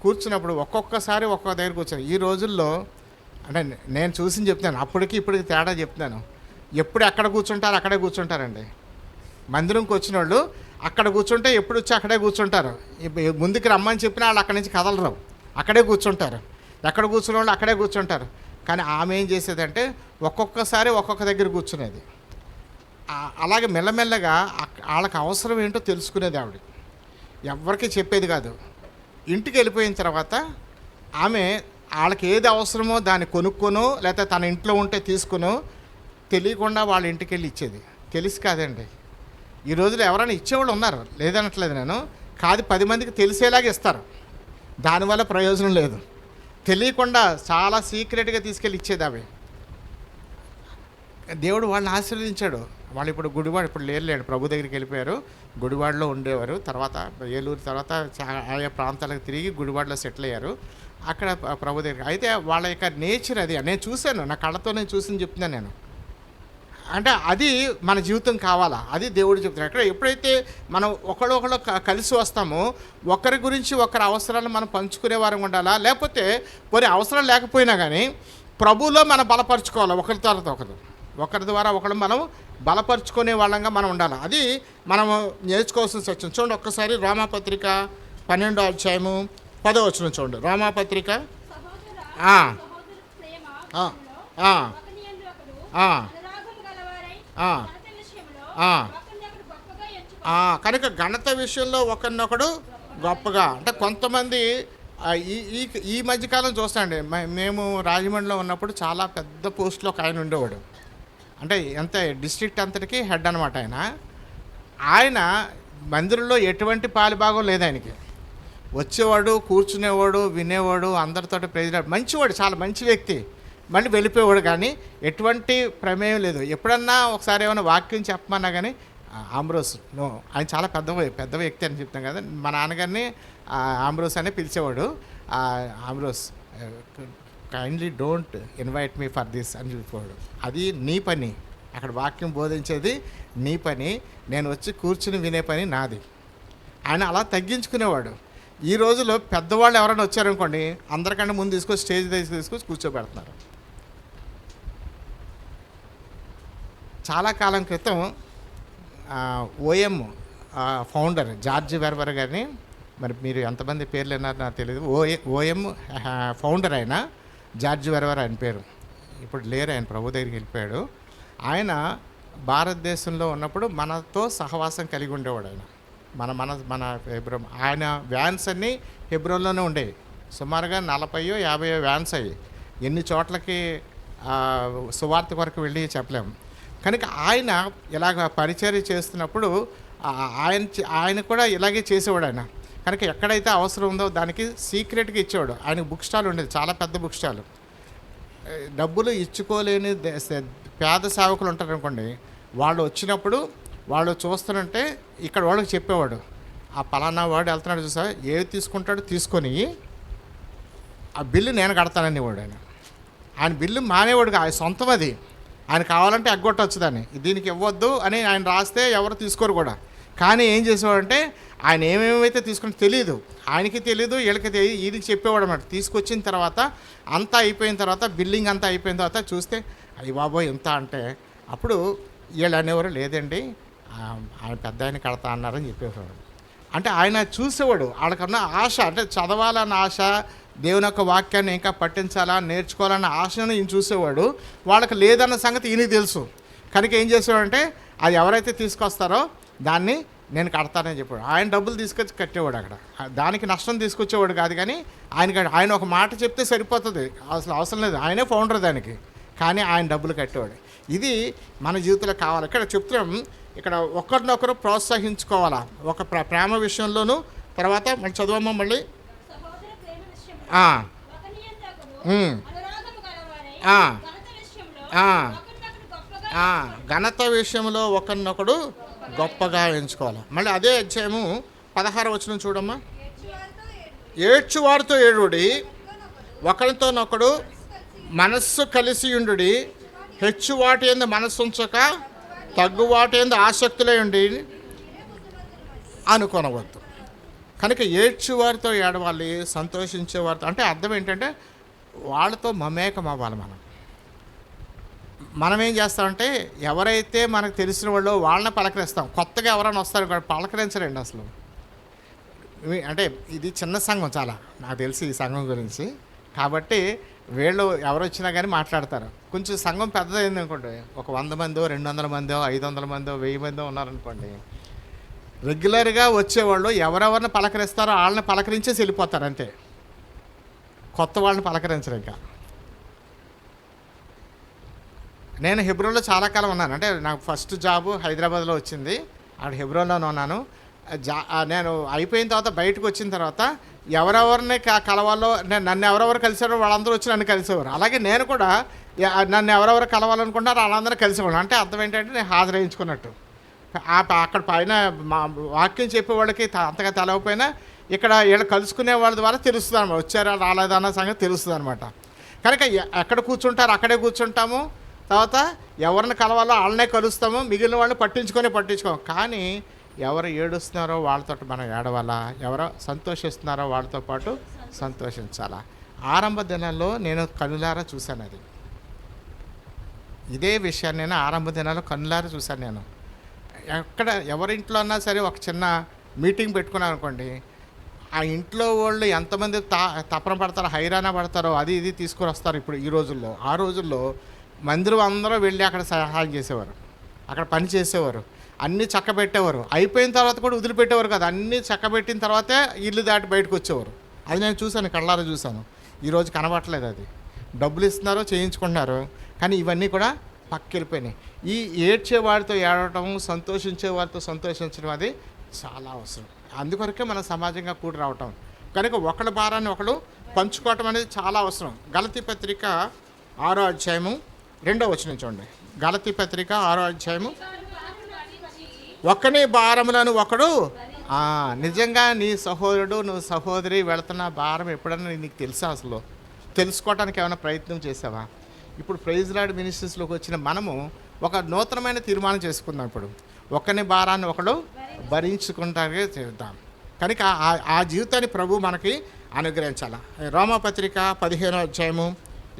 కూర్చున్నప్పుడు ఒక్కొక్కసారి ఒక్కొక్క దగ్గర కూర్చొని, ఈ రోజుల్లో అంటే నేను చూసి చెప్తాను, అప్పటికి ఇప్పటికి తేడా చెప్తున్నాను. ఎప్పుడు ఎక్కడ కూర్చుంటారు అక్కడే కూర్చుంటారండి. మందిరంకి వచ్చిన వాళ్ళు అక్కడ కూర్చుంటే ఎప్పుడు వచ్చి అక్కడే కూర్చుంటారు. ముందుకు రమ్మని చెప్పినా వాళ్ళు అక్కడి నుంచి కదలరు, అక్కడే కూర్చుంటారు. ఎక్కడ కూర్చున్న వాళ్ళు అక్కడే కూర్చుంటారు. కానీ ఆమె ఏం చేసేదంటే ఒక్కొక్కసారి ఒక్కొక్క దగ్గర కూర్చునేది. అలాగే మెల్లమెల్లగా వాళ్ళకి అవసరం ఏంటో తెలుసుకునేది ఆవిడ. ఎవరికి చెప్పేది కాదు. ఇంటికి వెళ్ళిపోయిన తర్వాత ఆమె వాళ్ళకి ఏది అవసరమో దాన్ని కొనుక్కొనో లేకపోతే తన ఇంట్లో ఉంటే తీసుకునో తెలియకుండా వాళ్ళ ఇంటికి వెళ్ళి ఇచ్చేది. తెలిసి కాదండి, ఈ రోజులో ఎవరైనా ఇచ్చేవాళ్ళు ఉన్నారు, లేదనట్లేదు నేను, కాదు 10 మందికి తెలిసేలాగా ఇస్తారు, దానివల్ల ప్రయోజనం లేదు. తెలియకుండా చాలా సీక్రెట్గా తీసుకెళ్ళి ఇచ్చేది ఆమె. దేవుడు వాళ్ళని ఆశీర్వదించాడు. వాళ్ళు ఇప్పుడు గుడివాడ, ఇప్పుడు లేరు, ప్రభు దగ్గరికి వెళ్ళిపోయారు. గుడివాడలో ఉండేవారు. తర్వాత ఏలూరు తర్వాత ఆయా ప్రాంతాలకు తిరిగి గుడివాడలో సెటిల్ అయ్యారు. అక్కడ ప్రభు దగ్గర. అయితే వాళ్ళ యొక్క నేచర్ అది నేను చూశాను, నా కళ్ళతో నేను చూసింది చెప్తున్నాను నేను. అంటే అది మన జీవితం కావాలా, అది దేవుడు చెప్తున్నాడు. అక్కడ ఎప్పుడైతే మనం ఒకళ్ళు కలిసి వస్తామో ఒకరి గురించి ఒకరి అవసరాలు మనం పంచుకునే వారం ఉండాలా, లేకపోతే కొన్ని అవసరం లేకపోయినా కానీ ప్రభువులో మనం బలపరుచుకోవాలి. ఒకరి ద్వారా ఒకరు మనం బలపరుచుకునే వాళ్ళంగా మనం ఉండాలి. అది మనము నేర్చుకోవాల్సిన సత్యం. చూడండి ఒక్కసారి రోమాపత్రిక 12వ అధ్యాయము 10వ వచనం చూడండి. రోమాపత్రిక కనుక ఘనత విషయంలో ఒకరినొకడు గొప్పగా. అంటే కొంతమంది ఈ మధ్యకాలం చూస్తాండి, మేము రాజమండ్రిలో ఉన్నప్పుడు చాలా పెద్ద పోస్ట్లో ఒక ఆయన ఉండేవాడు. అంటే ఎంత డిస్ట్రిక్ట్ అంతటికి హెడ్ అనమాట ఆయన మందిరంలో ఎటువంటి పాలిభాగం లేదు ఆయనకి. వచ్చేవాడు, కూర్చునేవాడు, వినేవాడు, అందరితోటి ప్రెసిడెంట్, మంచివాడు, చాలా మంచి వ్యక్తి. మళ్ళీ వెళ్ళిపోయేవాడు, కానీ ఎటువంటి ప్రమేయం లేదు. ఎప్పుడన్నా ఒకసారి ఏమైనా వాక్యం చెప్పమన్నా కానీ ఆంబ్రోస్ నో, ఆయన చాలా పెద్ద వ్యక్తి అని చెప్తాం కదా, మా నాన్నగారిని ఆంబ్రోస్ అనే పిలిచేవాడు. Ambrose kindly don't invite me for this అని చెప్పేవాడు. అది నీ పని, అక్కడ వాక్యం బోధించేది నీ పని, నేను వచ్చి కూర్చుని వినే పని నాది. ఆయన అలా తగ్గించుకునేవాడు. ఈ రోజులో పెద్దవాళ్ళు ఎవరైనా వచ్చారనుకోండి, అందరికంటే ముందు తీసుకొచ్చి స్టేజ్ తీసుకొచ్చి కూర్చోబెడుతున్నారు. చాలా కాలం క్రితం ఓఎం ఫౌండర్ జార్జ్ వెర్బర్ గారిని, మరి మీరు ఎంతమంది పేర్లు విన్నారో నాకు తెలియదు, ఓఎం ఫౌండర్ ఆయన జార్జ్ వెర్బర్ ఆయన పేరు. ఇప్పుడు లేరు, ఆయన ప్రభు దగ్గరికి వెళ్ళిపోయాడు. ఆయన భారతదేశంలో ఉన్నప్పుడు మనతో సహవాసం కలిగి ఉండేవాడు. ఆయన మన హెబ్రోన్, ఆయన వ్యాన్స్ అన్నీ హెబ్రోన్లోనే ఉండేవి. సుమారుగా 40-50 వ్యాన్స్ అయ్యి ఎన్ని చోట్లకి సువార్త కొరకు వెళ్ళి చెప్పలేము. కనుక ఆయన ఇలాగ పరిచర్య చేస్తున్నప్పుడు ఆయన కూడా ఇలాగే చేసేవాడు. ఆయన కనుక ఎక్కడైతే అవసరం ఉందో దానికి సీక్రెట్గా ఇచ్చేవాడు. ఆయనకు బుక్ స్టాల్ ఉండేది, చాలా పెద్ద బుక్ స్టాల్. డబ్బులు ఇచ్చుకోలేని పేద సేవకులు ఉంటారు అనుకోండి, వాళ్ళు వచ్చినప్పుడు వాళ్ళు చూస్తానంటే ఇక్కడ వాళ్ళకి చెప్పేవాడు, ఆ పలానా వాడు వెళ్తున్నాడు చూసా, ఏది తీసుకుంటాడో తీసుకొని ఆ బిల్లు నేను కడతాననేవాడు. ఆయన బిల్లు మానేవాడుగా, ఆయన సొంతం అది, ఆయన కావాలంటే ఎగ్గొట్టవచ్చు దాన్ని, దీనికి ఇవ్వద్దు అని ఆయన రాస్తే ఎవరు తీసుకోరు కూడా. కానీ ఏం చేసేవాడంటే ఆయన ఏమేమైతే తీసుకుని తెలియదు, ఆయనకి తెలియదు, వీళ్ళకి తెలియదు, వీడికి చెప్పేవాడు అన్నమాట. తీసుకొచ్చిన తర్వాత అంతా అయిపోయిన తర్వాత, బిల్లింగ్ అంతా అయిపోయిన తర్వాత చూస్తే అయ్యి బాబోయ్ ఎంత అంటే, అప్పుడు వీళ్ళు అనేవారు లేదండి ఆయన పెద్ద ఆయన కడతా అన్నారని చెప్పేవాడు. అంటే ఆయన చూసేవాడు, వాళ్ళకన్నా ఆశ, అంటే చదవాలన్న ఆశ, దేవుని యొక్క వాక్యాన్ని ఇంకా పట్టించాలా, నేర్చుకోవాలన్న ఆశను ఈయన చూసేవాడు. వాళ్ళకి లేదన్న సంగతి ఈయనకి తెలుసు. కనుక ఏం చేసేవాడంటే అది ఎవరైతే తీసుకొస్తారో దాన్ని నేను కడతానని చెప్పాడు. ఆయన డబ్బులు తీసుకొచ్చి కట్టేవాడు. అక్కడ దానికి నష్టం తీసుకొచ్చేవాడు కాదు, కానీ ఆయన ఒక మాట చెప్తే సరిపోతుంది, అసలు అవసరం లేదు, ఆయనే ఫౌండర్ దానికి, కానీ ఆయన డబ్బులు కట్టేవాడు. ఇది మన జీవితంలో కావాలి. ఇక్కడ చెప్తున్నాం, ఇక్కడ ఒకరినొకరు ప్రోత్సహించుకోవాలా, ఒక ప్రేమ విషయంలోనూ. తర్వాత మళ్ళీ చదవమ్మా మళ్ళీ ఘనత విషయంలో ఒకరినొకడు గొప్పగా ఎంచుకోవాలి. మళ్ళీ అదే అధ్యాయము 16వ వచనం చూడమ్మా. ఏడ్చువారితో ఏడుడి, ఒకరితోనొకడు మనస్సు కలిసి ఉండుడి, హెచ్చు వాటి యందు మనసు ఉంచక తగ్గు వాటి యందు ఆసక్తులై ఉండి అనుకొనవద్దు. కనుక ఏడ్చేవారితో ఏడవాలి, సంతోషించేవారితో, అంటే అర్థం ఏంటంటే వాళ్ళతో మమేకం అవ్వాలి. మనం ఏం చేస్తామంటే ఎవరైతే మనకు తెలిసిన వాళ్ళు వాళ్ళని పలకరిస్తాం. కొత్తగా ఎవరైనా వస్తారు పలకరించరండి అసలు. అంటే ఇది చిన్న సంఘం చాలా, నాకు తెలిసి ఈ సంఘం గురించి. కాబట్టి వీళ్ళు ఎవరు వచ్చినా కానీ మాట్లాడతారు. కొంచెం సంఘం పెద్దదైంది అనుకోండి, ఒక 100 మందో 200 మందో 500 మందో 1000 మందో ఉన్నారనుకోండి, రెగ్యులర్గా వచ్చేవాళ్ళు ఎవరెవరిని పలకరిస్తారో వాళ్ళని పలకరించేసి వెళ్ళిపోతారు అంతే. కొత్త వాళ్ళని పలకరించరు. ఇంకా నేను హెబ్రోన్లో చాలా కాలం ఉన్నాను. అంటే నాకు ఫస్ట్ జాబు హైదరాబాద్లో వచ్చింది, అక్కడ హెబ్రోన్లోనే ఉన్నాను. నేను అయిపోయిన తర్వాత బయటకు వచ్చిన తర్వాత ఎవరెవరిని కలవాలో, నన్ను ఎవరెవరు కలిసారో వాళ్ళందరూ వచ్చి నన్ను కలిసేవారు. అలాగే నేను కూడా నన్ను ఎవరెవరు కలవాలనుకుంటారో వాళ్ళందరూ కలిసేవాడు. అంటే అర్థం ఏంటంటే నేను హాజరించుకున్నట్టు. అక్కడ పైన వాక్యం చెప్పేవాళ్ళకి అంతగా తెలవకపోయినా ఇక్కడ వీళ్ళు కలుసుకునే వాళ్ళ ద్వారా తెలుస్తుంది అనమాట, వచ్చారా రాలేదన్న సంగతి తెలుస్తుంది అనమాట. కనుక ఎక్కడ కూర్చుంటారు అక్కడే కూర్చుంటాము. తర్వాత ఎవరిని కలవాలో వాళ్ళనే కలుస్తాము, మిగిలిన వాళ్ళని పట్టించుకోము. కానీ ఎవరు ఏడుస్తున్నారో వాళ్ళతో మనం ఏడవాలా, ఎవరో సంతోషిస్తున్నారో వాళ్ళతో పాటు సంతోషించాలా. ఆరంభ దినాల్లో నేను కనులారా చూశాను అది. ఇదే విషయాన్ని నేను ఆరంభ దినాల్లో కనులారా చూశాను. నేను ఎక్కడ ఎవరింట్లో అన్నా సరే ఒక చిన్న మీటింగ్ పెట్టుకున్నాను అనుకోండి, ఆ ఇంట్లో వాళ్ళు ఎంతమంది తపన పడతారో, హైరాణ పడతారో అది ఇది తీసుకొని వస్తారు. ఇప్పుడు ఈ రోజుల్లో, ఆ రోజుల్లో మందిరం అందరూ వెళ్ళి అక్కడ సహాయం చేసేవారు, అక్కడ పని చేసేవారు, అన్నీ చక్కబెట్టేవారు. అయిపోయిన తర్వాత కూడా వదిలిపెట్టేవారు కదా, అన్నీ చక్కబెట్టిన తర్వాతే ఇల్లు దాటి బయటకు వచ్చేవారు. అది నేను చూశాను, కళ్ళారా చూశాను. ఈరోజు కనబట్టలేదు. అది డబ్బులు ఇస్తున్నారు, చేయించుకుంటున్నారు, కానీ ఇవన్నీ కూడా పక్కెళ్ళిపోయినాయి. ఈ ఏడ్చే వారితో ఏడవటం, సంతోషించే వారితో సంతోషించడం అది చాలా అవసరం. అందుకొరకే మన సమాజంగా కూడి రావటం. కనుక ఒకళ్ళ భారాన్ని ఒకళ్ళు పంచుకోవటం అనేది చాలా అవసరం. గలతీ పత్రిక 6వ అధ్యాయము 2వ వచనం చూడండి. గలతీ పత్రిక 6వ అధ్యాయము, ఒకని భారములను ఒకడు. నిజంగా నీ సహోదరుడు నువ్వు సహోదరి వెళుతున్న భారం ఎప్పుడన్నా నీకు తెలుసా? అసలు తెలుసుకోవడానికి ఏమైనా ప్రయత్నం చేసావా? ఇప్పుడు ప్రైజ్ లార్డ్ మినిస్ట్రీస్లోకి వచ్చిన మనము ఒక నూతనమైన తీర్మానం చేసుకుందాం. ఇప్పుడు ఒకని భారాన్ని ఒకడు భరించుకుంటానే చేద్దాం. కనుక ఆ జీవితాన్ని ప్రభు మనకి అనుగ్రహించాలి. రోమాపత్రిక 15వ అధ్యాయము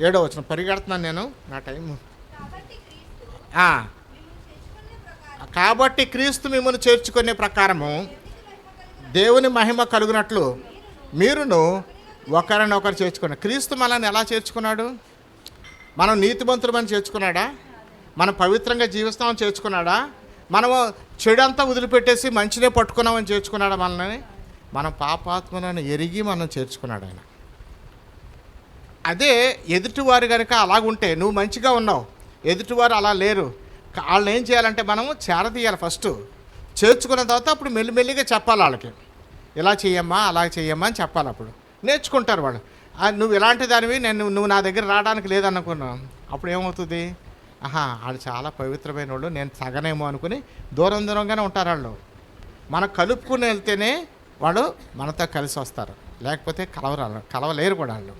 7వ వచనం పరిగెడుతున్నాను నేను, నా టైము. కాబట్టి క్రీస్తు మిమ్మల్ని చేర్చుకునే ప్రకారము దేవుని మహిమ కలుగునట్లు మీరును ఒకరినొకరు చేర్చుకున్నారు. క్రీస్తు మనల్ని ఎలా చేర్చుకున్నాడు? మనం నీతిమంతులమని చేర్చుకున్నాడా? మనం పవిత్రంగా జీవిస్తామని చేర్చుకున్నాడా? మనము చెడంతా వదిలిపెట్టేసి మంచినే పట్టుకున్నామని చేర్చుకున్నాడా మనల్ని? మనం పాపాత్మలను ఎరిగి మనం చేర్చుకున్నాడు ఆయన. అదే ఎదుటివారు కనుక అలాగుంటే, నువ్వు మంచిగా ఉన్నావు, ఎదుటివారు అలా లేరు, వాళ్ళని ఏం చేయాలంటే మనము చేరదీయాలి. ఫస్ట్ చేర్చుకున్న తర్వాత అప్పుడు మెల్లిమెల్లిగా చెప్పాలి వాళ్ళకి, ఇలా చెయ్యమ్మా అలా చెయ్యమ్మా అని చెప్పాలి. అప్పుడు నేర్చుకుంటారు వాళ్ళు. నువ్వు ఇలాంటి దానివి, నువ్వు నా దగ్గర రావడానికి లేదనుకున్నావు. అప్పుడు ఏమవుతుంది? వాళ్ళు చాలా పవిత్రమైన వాళ్ళు, నేను తగనేమో అనుకుని దూరం దూరంగానే ఉంటారు వాళ్ళు. మనం కలుపుకుని వెళ్తేనే వాళ్ళు మనతో కలిసి వస్తారు, లేకపోతే కలవలేరు కూడా వాళ్ళు.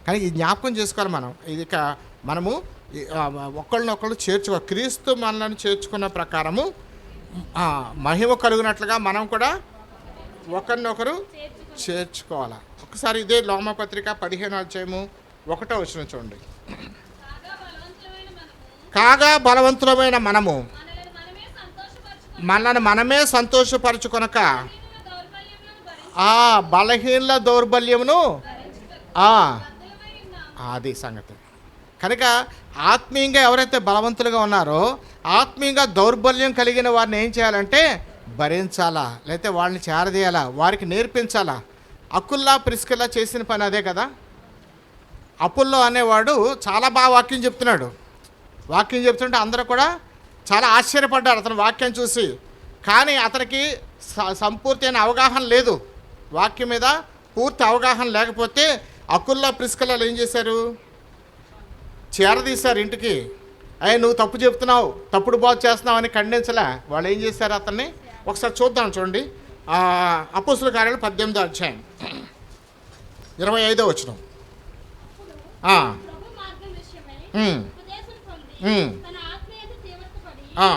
కానీ ఈ జ్ఞాపకం చేసుకోవాలి మనం. ఇది మనము ఒకళ్ళనొకళ్ళు చేర్చుకోవాలి. క్రీస్తు మనల్ని చేర్చుకున్న ప్రకారము మహిమ కలుగునట్లుగా మనం కూడా ఒకరినొకరు చేర్చుకోవాలి. ఒకసారి ఇదే రోమాపత్రిక 15వ అధ్యాయము 1వ వచనం చూడండి. కాగా బలవంతులమైన మనము మనల్ని మనమే సంతోషపరచుకొనక బలహీనల దౌర్బల్యమును అది సంగతి. కనుక ఆత్మీయంగా ఎవరైతే బలవంతులుగా ఉన్నారో, ఆత్మీయంగా దౌర్బల్యం కలిగిన వారిని ఏం చేయాలంటే భరించాలా, లేకపోతే వాళ్ళని చేరదీయాలా, వారికి నేర్పించాలా. అకుల్లా ప్రిస్కిల్లా చేసిన పని అదే కదా. అపుల్లో అనేవాడు చాలా బాగా వాక్యం చెప్తున్నాడు. వాక్యం చెప్తుంటే అందరూ కూడా చాలా ఆశ్చర్యపడ్డారు అతను వాక్యం చూసి. కానీ అతనికి సంపూర్తి అయిన అవగాహన లేదు, వాక్యం మీద పూర్తి అవగాహన లేకపోతే అకుల్లా ప్రిస్కిల్లాలు ఏం చేశారు? చేరదీశారు ఇంటికి. నువ్వు తప్పు చెప్తున్నావు, తప్పుడు బాగు చేస్తున్నావు అని ఖండించలే. వాళ్ళు ఏం చేశారు అతన్ని? ఒకసారి చూద్దాం చూడండి. అపోస్తుల కార్యాలు 18వ అధ్యాయం 25వ వచనం. ఉమ్. తన ఆత్మీయత తీవ్రపడి ఆ.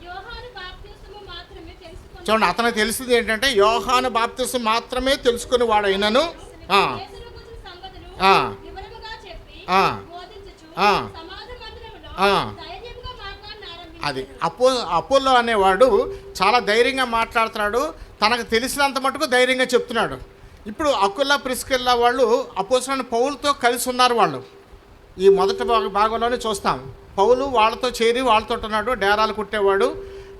యోహాను బాప్తిస్మము మాత్రమే తెలుసుకొని చూడండి, అతనికి తెలిసింది ఏంటంటే యోహాను బాప్తిసం మాత్రమే తెలుసుకుని వాడైనను యేసును గూర్చిన సంగతులు ఆ. వివరముగా చెప్పి ఆ. బోధించుచు ఆ. సమాజ మందిరములో ఆ. ధైర్యంగా మాట్లాడనారంభించాడు. అది అపోల్లో అనేవాడు చాలా ధైర్యంగా మాట్లాడుతున్నాడు, తనకు తెలిసినంత మటుకు ధైర్యంగా చెప్తున్నాడు. ఇప్పుడు అకుల్లా ప్రిస్కిల్లా వాళ్ళు అపోస్తలుడైన పౌలుతో కలిసి ఉన్నారు. వాళ్ళు ఈ మొదటి భాగంలోనే చూస్తాం. పౌలు వాళ్ళతో చేరి వాళ్ళతో ఉన్నాడు, డేరాలు కుట్టేవాడు.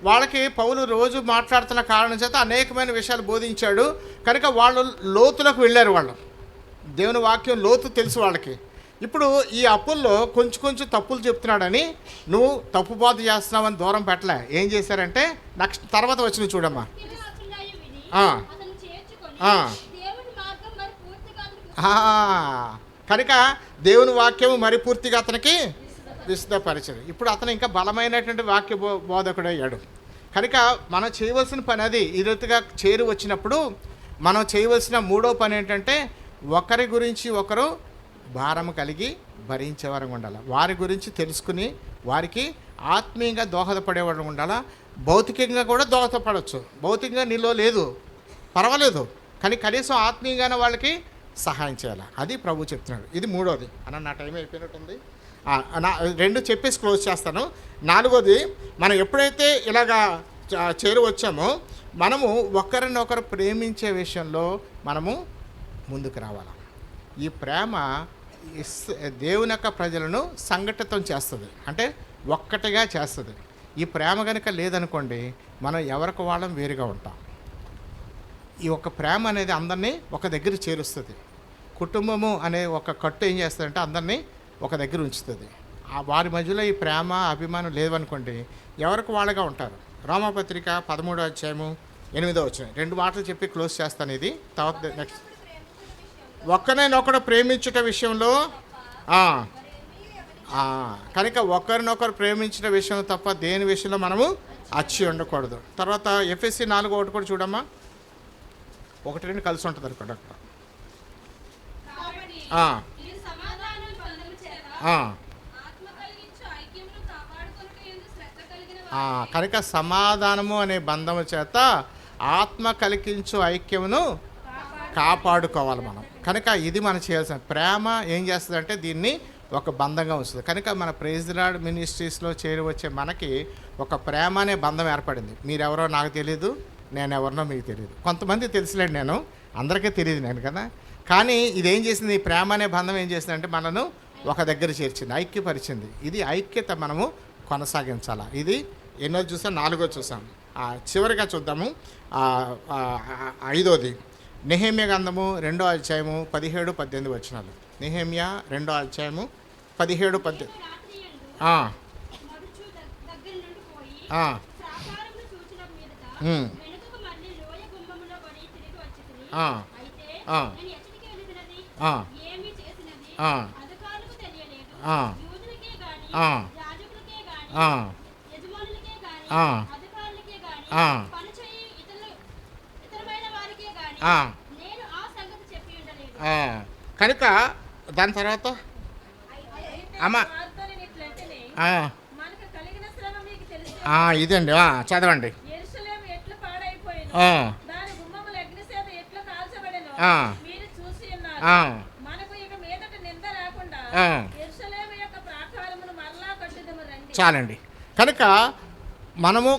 వాళ్ళకి పౌలు రోజు మాట్లాడుతున్న కారణం చేత అనేకమైన విషయాలు బోధించాడు. కనుక వాళ్ళు లోతులకు వెళ్ళారు. వాళ్ళు దేవుని వాక్యం లోతు తెలుసు వాళ్ళకి. ఇప్పుడు ఈ అప్పుల్లో కొంచెం కొంచెం తప్పులు చెప్తున్నాడని నువ్వు తప్పు బోధ చేస్తున్నావని దూరం పెట్టలే. ఏం చేశారంటే నెక్స్ట్ తర్వాత వచ్చిన చూడమ్మా. అభిప్రాయం విని ఆ. అతను చేర్చుకొని ఆ. దేవుని మార్గం మరి పూర్తిగా అతనికి కనుక దేవుని వాక్యము మరి పూర్తిగా అతనికి విశుద్ధపరిచదు. ఇప్పుడు అతను ఇంకా బలమైనటువంటి వాక్య బోధకుడయ్యాడు. కనుక మనం చేయవలసిన పని అది. ఈ రీతిగా చేరి వచ్చినప్పుడు మనం చేయవలసిన మూడో పని ఏంటంటే ఒకరి గురించి ఒకరు భారం కలిగి భరించేవారు ఉండాలి. వారి గురించి తెలుసుకుని వారికి ఆత్మీయంగా దోహదపడేవాడు ఉండాలా. భౌతికంగా కూడా దోహదపడవచ్చు. భౌతికంగా నీలో లేదు పర్వాలేదు, కానీ కనీసం ఆత్మీయంగానే వాళ్ళకి సహాయం చేయాలి. అది ప్రభు చెప్తున్నాడు. ఇది మూడోది. నా టైం అయిపోయినట్టుంది. రెండు చెప్పేసి క్లోజ్ చేస్తాను. నాలుగోది, మనం ఎప్పుడైతే ఇలాగా చేరు వచ్చామో మనము ఒకరినొకరు ప్రేమించే విషయంలో మనము ముందుకు రావాలి. ఈ ప్రేమ దేవుని యొక్క ప్రజలను సంఘటితం చేస్తుంది, అంటే ఒక్కటిగా చేస్తుంది. ఈ ప్రేమ కనుక లేదనుకోండి మనం ఎవరికి వాళ్ళం వేరుగా ఉంటాం. ఈ ఒక ప్రేమ అనేది అందరినీ ఒక దగ్గర చేరుస్తుంది. కుటుంబము అనే ఒక కట్టు ఏం చేస్తుందంటే అందరినీ ఒక దగ్గర ఉంచుతుంది. వారి మధ్యలో ఈ ప్రేమ అభిమానం లేవనుకోండి ఎవరికి వాళ్ళగా ఉంటారు. రోమాపత్రిక 13వ అధ్యాయము 8వ వచనం. రెండు మాటలు చెప్పి క్లోజ్ చేస్తాను. ఇది తర్వాత నెక్స్ట్. ఒక్కరినొకడు ప్రేమించుట విషయంలో కనుక ఒకరినొకరు ప్రేమించిన విషయం తప్ప దేని విషయంలో మనము అచ్చి ఉండకూడదు. తర్వాత ఎఫ్ఎస్సి 4:1 కూడా చూడమ్మా. 1-2 కలిసి ఉంటుంది అక్కడ. కాబట్టి ఇది సమాధానం పొందడం చేత ఆత్మ కలిగించు ఐక్యమును కాపాడుకొనుట యందు శ్రద్ధ కలిగిన కనుక సమాధానము అనే బంధము చేత ఆత్మ కలిగించు ఐక్యమును కాపాడుకోవాలి మనం. కనుక ఇది మనం చేయాల్సిన ప్రేమ ఏం చేస్తుందంటే దీన్ని ఒక బంధంగా ఉంచుతుంది. కనుక మన ప్రైజ్ ది లార్డ్ మినిస్ట్రీస్లో చేరి వచ్చే మనకి ఒక ప్రేమ అనే బంధం ఏర్పడింది. మీరెవరో నాకు తెలియదు, నేను ఎవరినో మీకు తెలియదు. కొంతమంది తెలుసులేండి, నేను అందరికీ తెలియదు నేను కదా. కానీ ఇదేం చేసింది, ఈ ప్రేమ అనే బంధం ఏం చేసిందంటే మనను ఒక దగ్గర చేర్చింది, ఐక్యపరిచింది. ఇది ఐక్యత మనము కొనసాగించాలి. ఇది ఎన్నో చూసాం, 4వ చూసాం. చివరిగా చూద్దాము 5వది. నెహెమ్యా గ్రంథము 2వ అధ్యాయము 17-18 వచనాలు. నెహెమ్యా 2వ అధ్యాయము 17-18. రాత్రి యందు ఆ, మరుచు దగ్గర నుండి పోయి ఆ, ప్రాకారమును చూచిన మీదట ఉమ్, వెనుకకు మళ్ళీ లోయ గుమ్మములో పడి తిరిగి వచ్చితిని. ఆ, అయితే ఆ. నేను ఎచ్చటికి వెళ్ళినది ఆ, ఏమీ చేసినది ఆ. అధికారులకు తెలియలేదు. ఆ. యూదులకే గాని ఆ. యాజకులకే గాని ఆ, యజమానులకే గాని ఆ. అధికారులకే గాని ఆ. పనిచేయి ఇతరమైన వారికే గాని ఆ. నేను ఆ సంగతి చెప్పి ఉండలేదు. కనుక దాని తర్వాత అమ్మ మనకు కలిగిన శ్రమ మీకు తెలుసు. ఇదండి చదవండి. యెరూషలేము ఎట్లు పాడైపోయిను, ఆ, దాని గుమ్మములు అగ్నిచేత ఎట్లు కాల్చబడెను ఆ. మీరు చూసి ఉన్నారు. ఆ, మనకు ఇక మీదట నింద రాకుండా ఆ. యెరూషలేము యొక్క ప్రాకారమును మరలా కట్టుదము రండి. చాలండి. కనుక మనము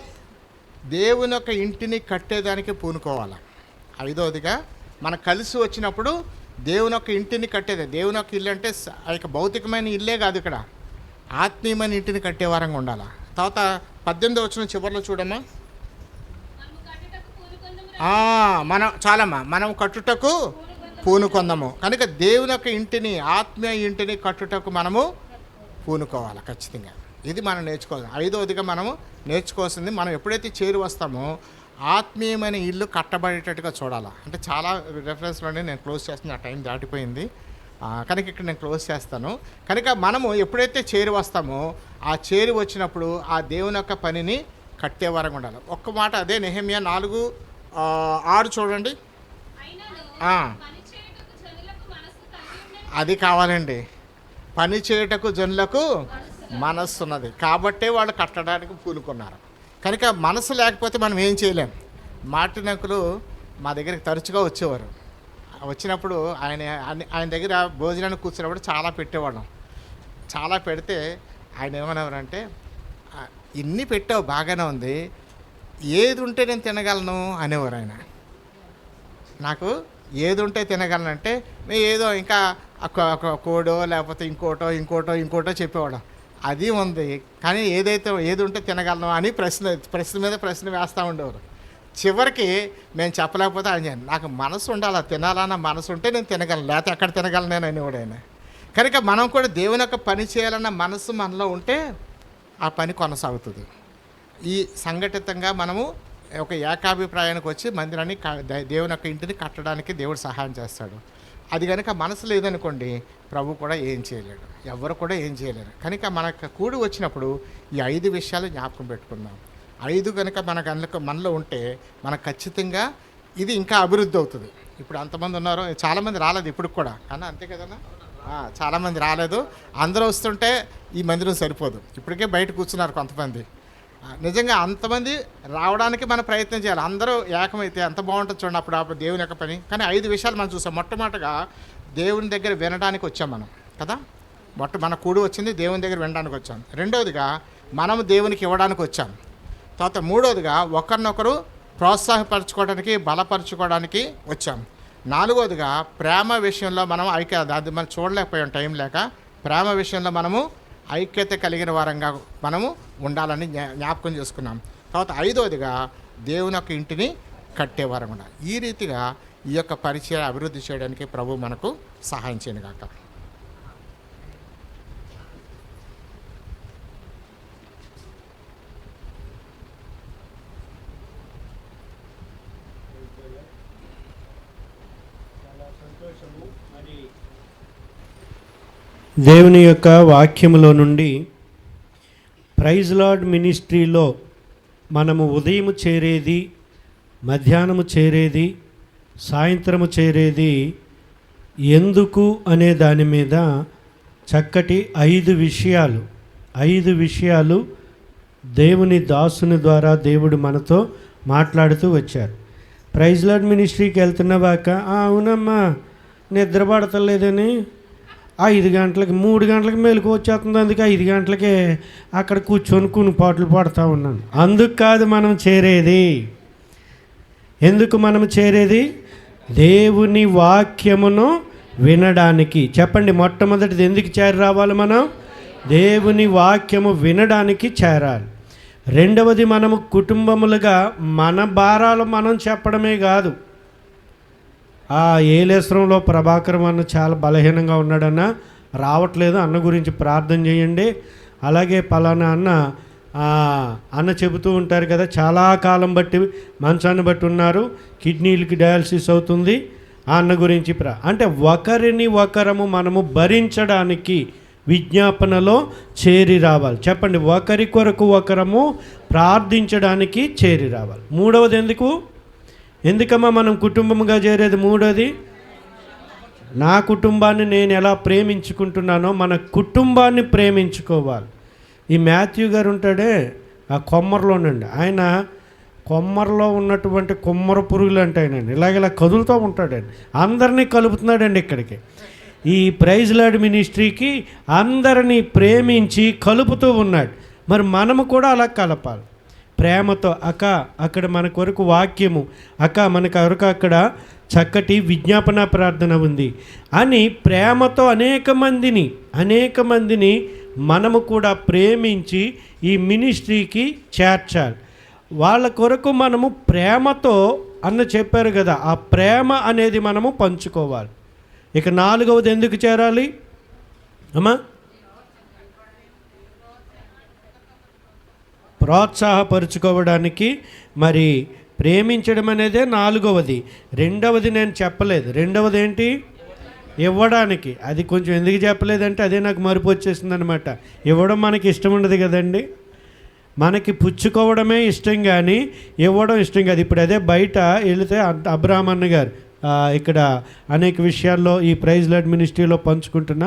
దేవుని యొక్క ఇంటిని కట్టేదానికి పూనుకోవాలి. 5వదిగా మనం కలిసి వచ్చినప్పుడు దేవుని యొక్క ఇంటిని కట్టేది. దేవుని యొక్క ఇల్లు అంటే ఇక భౌతికమైన ఇల్లే కాదు, ఇక్కడ ఆత్మీయమైన ఇంటిని కట్టేవారంగా ఉండాలి. తర్వాత 18వ వచనం చివరిలో చూడమ్మా. మనము కట్టుటకు పూనుకొందుము మనం చాలమ్మా, మనం కట్టుటకు పూనుకొందాము. కనుక దేవుని యొక్క ఇంటిని, ఆత్మీయ ఇంటిని కట్టుటకు మనము పూనుకోవాలి ఖచ్చితంగా. ఇది మనం నేర్చుకోవాలి. 5వదిగా మనము నేర్చుకోవాల్సింది, మనం ఎప్పుడైతే చేరి వస్తామో ఆత్మీయమైన ఇల్లు కట్టబడేటట్టుగా చూడాలి. అంటే చాలా రెఫరెన్స్లోనే నేను క్లోజ్ చేస్తున్నా, టైం దాటిపోయింది కనుక ఇక్కడ నేను క్లోజ్ చేస్తాను. కనుక మనము ఎప్పుడైతే చేరి వస్తామో ఆ చేరి వచ్చినప్పుడు ఆ దేవుని యొక్క పనిని కట్టేవారంగా ఉండాలి. ఒక్క మాట అదే నెహెమ్యా 4:6 చూడండి. అయినను పని చేయుటకు జనులకు మనస్సు కలిగి ఉండెను. అది కావాలండి. పని చేయుటకు జనులకు మనస్సు ఉన్నది కాబట్టే వాళ్ళు కట్టడానికి పూనుకున్నారు. కనుక మనసు లేకపోతే మనం ఏం చేయలేం. మార్టిన్ అంకులు మా దగ్గరికి తరచుగా వచ్చేవారు. వచ్చినప్పుడు ఆయన దగ్గర భోజనానికి కూర్చున్నప్పుడు చాలా పెట్టేవాళ్ళం. చాలా పెడితే ఆయన ఏమనేవారంటే, ఇన్ని పెట్టావు బాగానే ఉంది, ఏది ఉంటే నేను తినగలను అనేవారు ఆయన. నాకు ఏది ఉంటే తినగలనంటే మేము ఏదో ఇంకా కోడో లేకపోతే ఇంకోటో చెప్పేవాళ్ళం. అది ఉంది కానీ ఏది ఉంటే తినగలను అని ప్రశ్న మీద ప్రశ్న వేస్తూ ఉండేవారు. చివరికి మేము చెప్పలేకపోతే ఆయన నాకు మనసు ఉండాలి, తినాలన్న మనసు ఉంటే నేను తినగలను, లేకపోతే ఎక్కడ తినగలను నేను అనేవాడు ఆయన. కనుక మనం కూడా దేవుని యొక్క పని చేయాలన్న మనసు మనలో ఉంటే ఆ పని కొనసాగుతుంది. ఈ సంఘటితంగా మనము ఒక ఏకాభిప్రాయానికి వచ్చి మందిరాన్ని దేవుని యొక్క ఇంటిని కట్టడానికి దేవుడు సహాయం చేస్తాడు. అది కనుక మనసు లేదనుకోండి ప్రభు కూడా ఏం చేయలేడు, ఎవరు కూడా ఏం చేయలేరు. కనుక మనకు కూడి వచ్చినప్పుడు ఈ 5 విషయాలు జ్ఞాపకం పెట్టుకుందాం. 5 కనుక మనలో ఉంటే మనకు ఖచ్చితంగా ఇది ఇంకా అభివృద్ధి అవుతుంది. ఇప్పుడు అంతమంది ఉన్నారు, చాలామంది రాలేదు ఇప్పుడు కూడా, కానీ అంతే కదన్నా, చాలామంది రాలేదు. అందరూ వస్తుంటే ఈ మందిరం సరిపోదు. ఇప్పటికే బయట కూర్చున్నారు కొంతమంది. నిజంగా అంతమంది రావడానికి మనం ప్రయత్నం చేయాలి. అందరూ ఏకమైతే ఎంత బాగుంటుంది చూడండి. అప్పుడు దేవుని యొక్క పని. కానీ 5 విషయాలు మనం చూసాం. మొట్టమొదటిగా దేవుని దగ్గర వినడానికి వచ్చాం మనం కదా. మన కూడి వచ్చింది దేవుని దగ్గర వినడానికి వచ్చాం. రెండవదిగా మనం దేవునికి ఇవ్వడానికి వచ్చాం. తర్వాత మూడవదిగా ఒకరినొకరు ప్రోత్సాహపరచుకోవడానికి బలపరచుకోవడానికి వచ్చాం. నాలుగవదిగా ప్రేమ విషయంలో మనం అది మనం చూడలేకపోయాం టైం లేక. ప్రేమ విషయంలో మనము ఐక్యత కలిగిన వారంగా మనము ఉండాలని జ్ఞాపకం చేసుకున్నాం. తర్వాత 5వదిగా దేవుని యొక్క ఇంటిని కట్టేవారం కూడా. ఈ రీతిగా ఈ యొక్క పరిచయ అభివృద్ధి చేయడానికి ప్రభు మనకు సహాయం చేయను గాక. దేవుని యొక్క వాక్యములో నుండి ప్రైజ్ లార్డ్ మినిస్ట్రీలో మనము ఉదయము చేరేది, మధ్యాహ్నము చేరేది, సాయంత్రము చేరేది ఎందుకు అనే దాని మీద చక్కటి 5 విషయాలు దేవుని దాసుని ద్వారా దేవుడు మనతో మాట్లాడుతూ వచ్చారు. ప్రైజ్ లార్డ్ మినిస్ట్రీకి వెళ్తున్నవాక అవునమ్మా నిద్ర పడతలేదని 5 గంటలకి 3 గంటలకి మెలకు వచ్చేస్తుంది, అందుకే 5 గంటలకే అక్కడ కూర్చొని కునిపాట్లు పడుతూ ఉన్నాను. అందుకు కాదు మనం చేరేది. ఎందుకు మనం చేరేది? దేవుని వాక్యమును వినడానికి. చెప్పండి, మొట్టమొదటిది ఎందుకు చేరి రావాలి మనం? దేవుని వాక్యము వినడానికి చేరాలి. రెండవది మనము కుటుంబములుగా మన భారాలు మనం చెప్పడమే కాదు. ఏలేశ్వరంలో ప్రభాకరం అన్న చాలా బలహీనంగా ఉన్నాడన్న, రావట్లేదు, అన్న గురించి ప్రార్థన చేయండి. అలాగే పలానా అన్న చెబుతూ ఉంటారు కదా, చాలా కాలం బట్టి మంచాన్ని బట్టి ఉన్నారు, కిడ్నీలకి డయాలసిస్ అవుతుంది, ఆ అన్న గురించి అంటే ఒకరిని ఒకరము మనము భరించడానికి విజ్ఞాపనలో చేరి రావాలి. చెప్పండి, ఒకరి కొరకు ఒకరము ప్రార్థించడానికి చేరి రావాలి. మూడవది ఎందుకమ్మా మనం కుటుంబంగా చేరేది? మూడోది, నా కుటుంబాన్ని నేను ఎలా ప్రేమించుకుంటున్నానో మన కుటుంబాన్ని ప్రేమించుకోవాలి. ఈ మాథ్యూ గారు ఉంటాడే ఆ కొమ్మరలోనండి, ఆయన కొమ్మరలో ఉన్నటువంటి కొమ్మర పురుగులు అంటే ఆయనండి ఇలాగ కదులుతూ ఉంటాడండి, అందరినీ కలుపుతున్నాడండి ఇక్కడికి. ఈ ప్రైజ్ లార్డ్ మినిస్ట్రీకి అందరినీ ప్రేమించి కలుపుతూ ఉన్నాడు. మరి మనము కూడా అలా కలపాలి ప్రేమతో. అక్కడ మన కొరకు వాక్యము, మనకు కొరకు అక్కడ చక్కటి విజ్ఞాపన ప్రార్థన ఉంది అని ప్రేమతో అనేక మందిని మనము కూడా ప్రేమించి ఈ మినిస్ట్రీకి చేర్చాలి. వాళ్ళ కొరకు మనము ప్రేమతో చెప్పారు కదా, ఆ ప్రేమ అనేది మనము పంచుకోవాలి. ఇక 4వది ఎందుకు చేరాలి అమ్మా? ప్రోత్సాహపరుచుకోవడానికి. మరి ప్రేమించడం అనేదే 4వది. రెండవది నేను చెప్పలేదు. రెండవది ఏంటి? ఇవ్వడానికి. అది కొంచెం ఎందుకు చెప్పలేదంటే అదే నాకు మరుపు వచ్చేసింది అనమాట. ఇవ్వడం మనకి ఇష్టం ఉండదు కదండి, మనకి పుచ్చుకోవడమే ఇష్టం కానీ ఇవ్వడం ఇష్టం కాదు. ఇప్పుడు అదే బయట వెళితే అబ్రాహ్మణ్ గారు ఇక్కడ అనేక విషయాల్లో ఈ ప్రైజ్ లార్డ్ మినిస్ట్రీలో పంచుకుంటున్న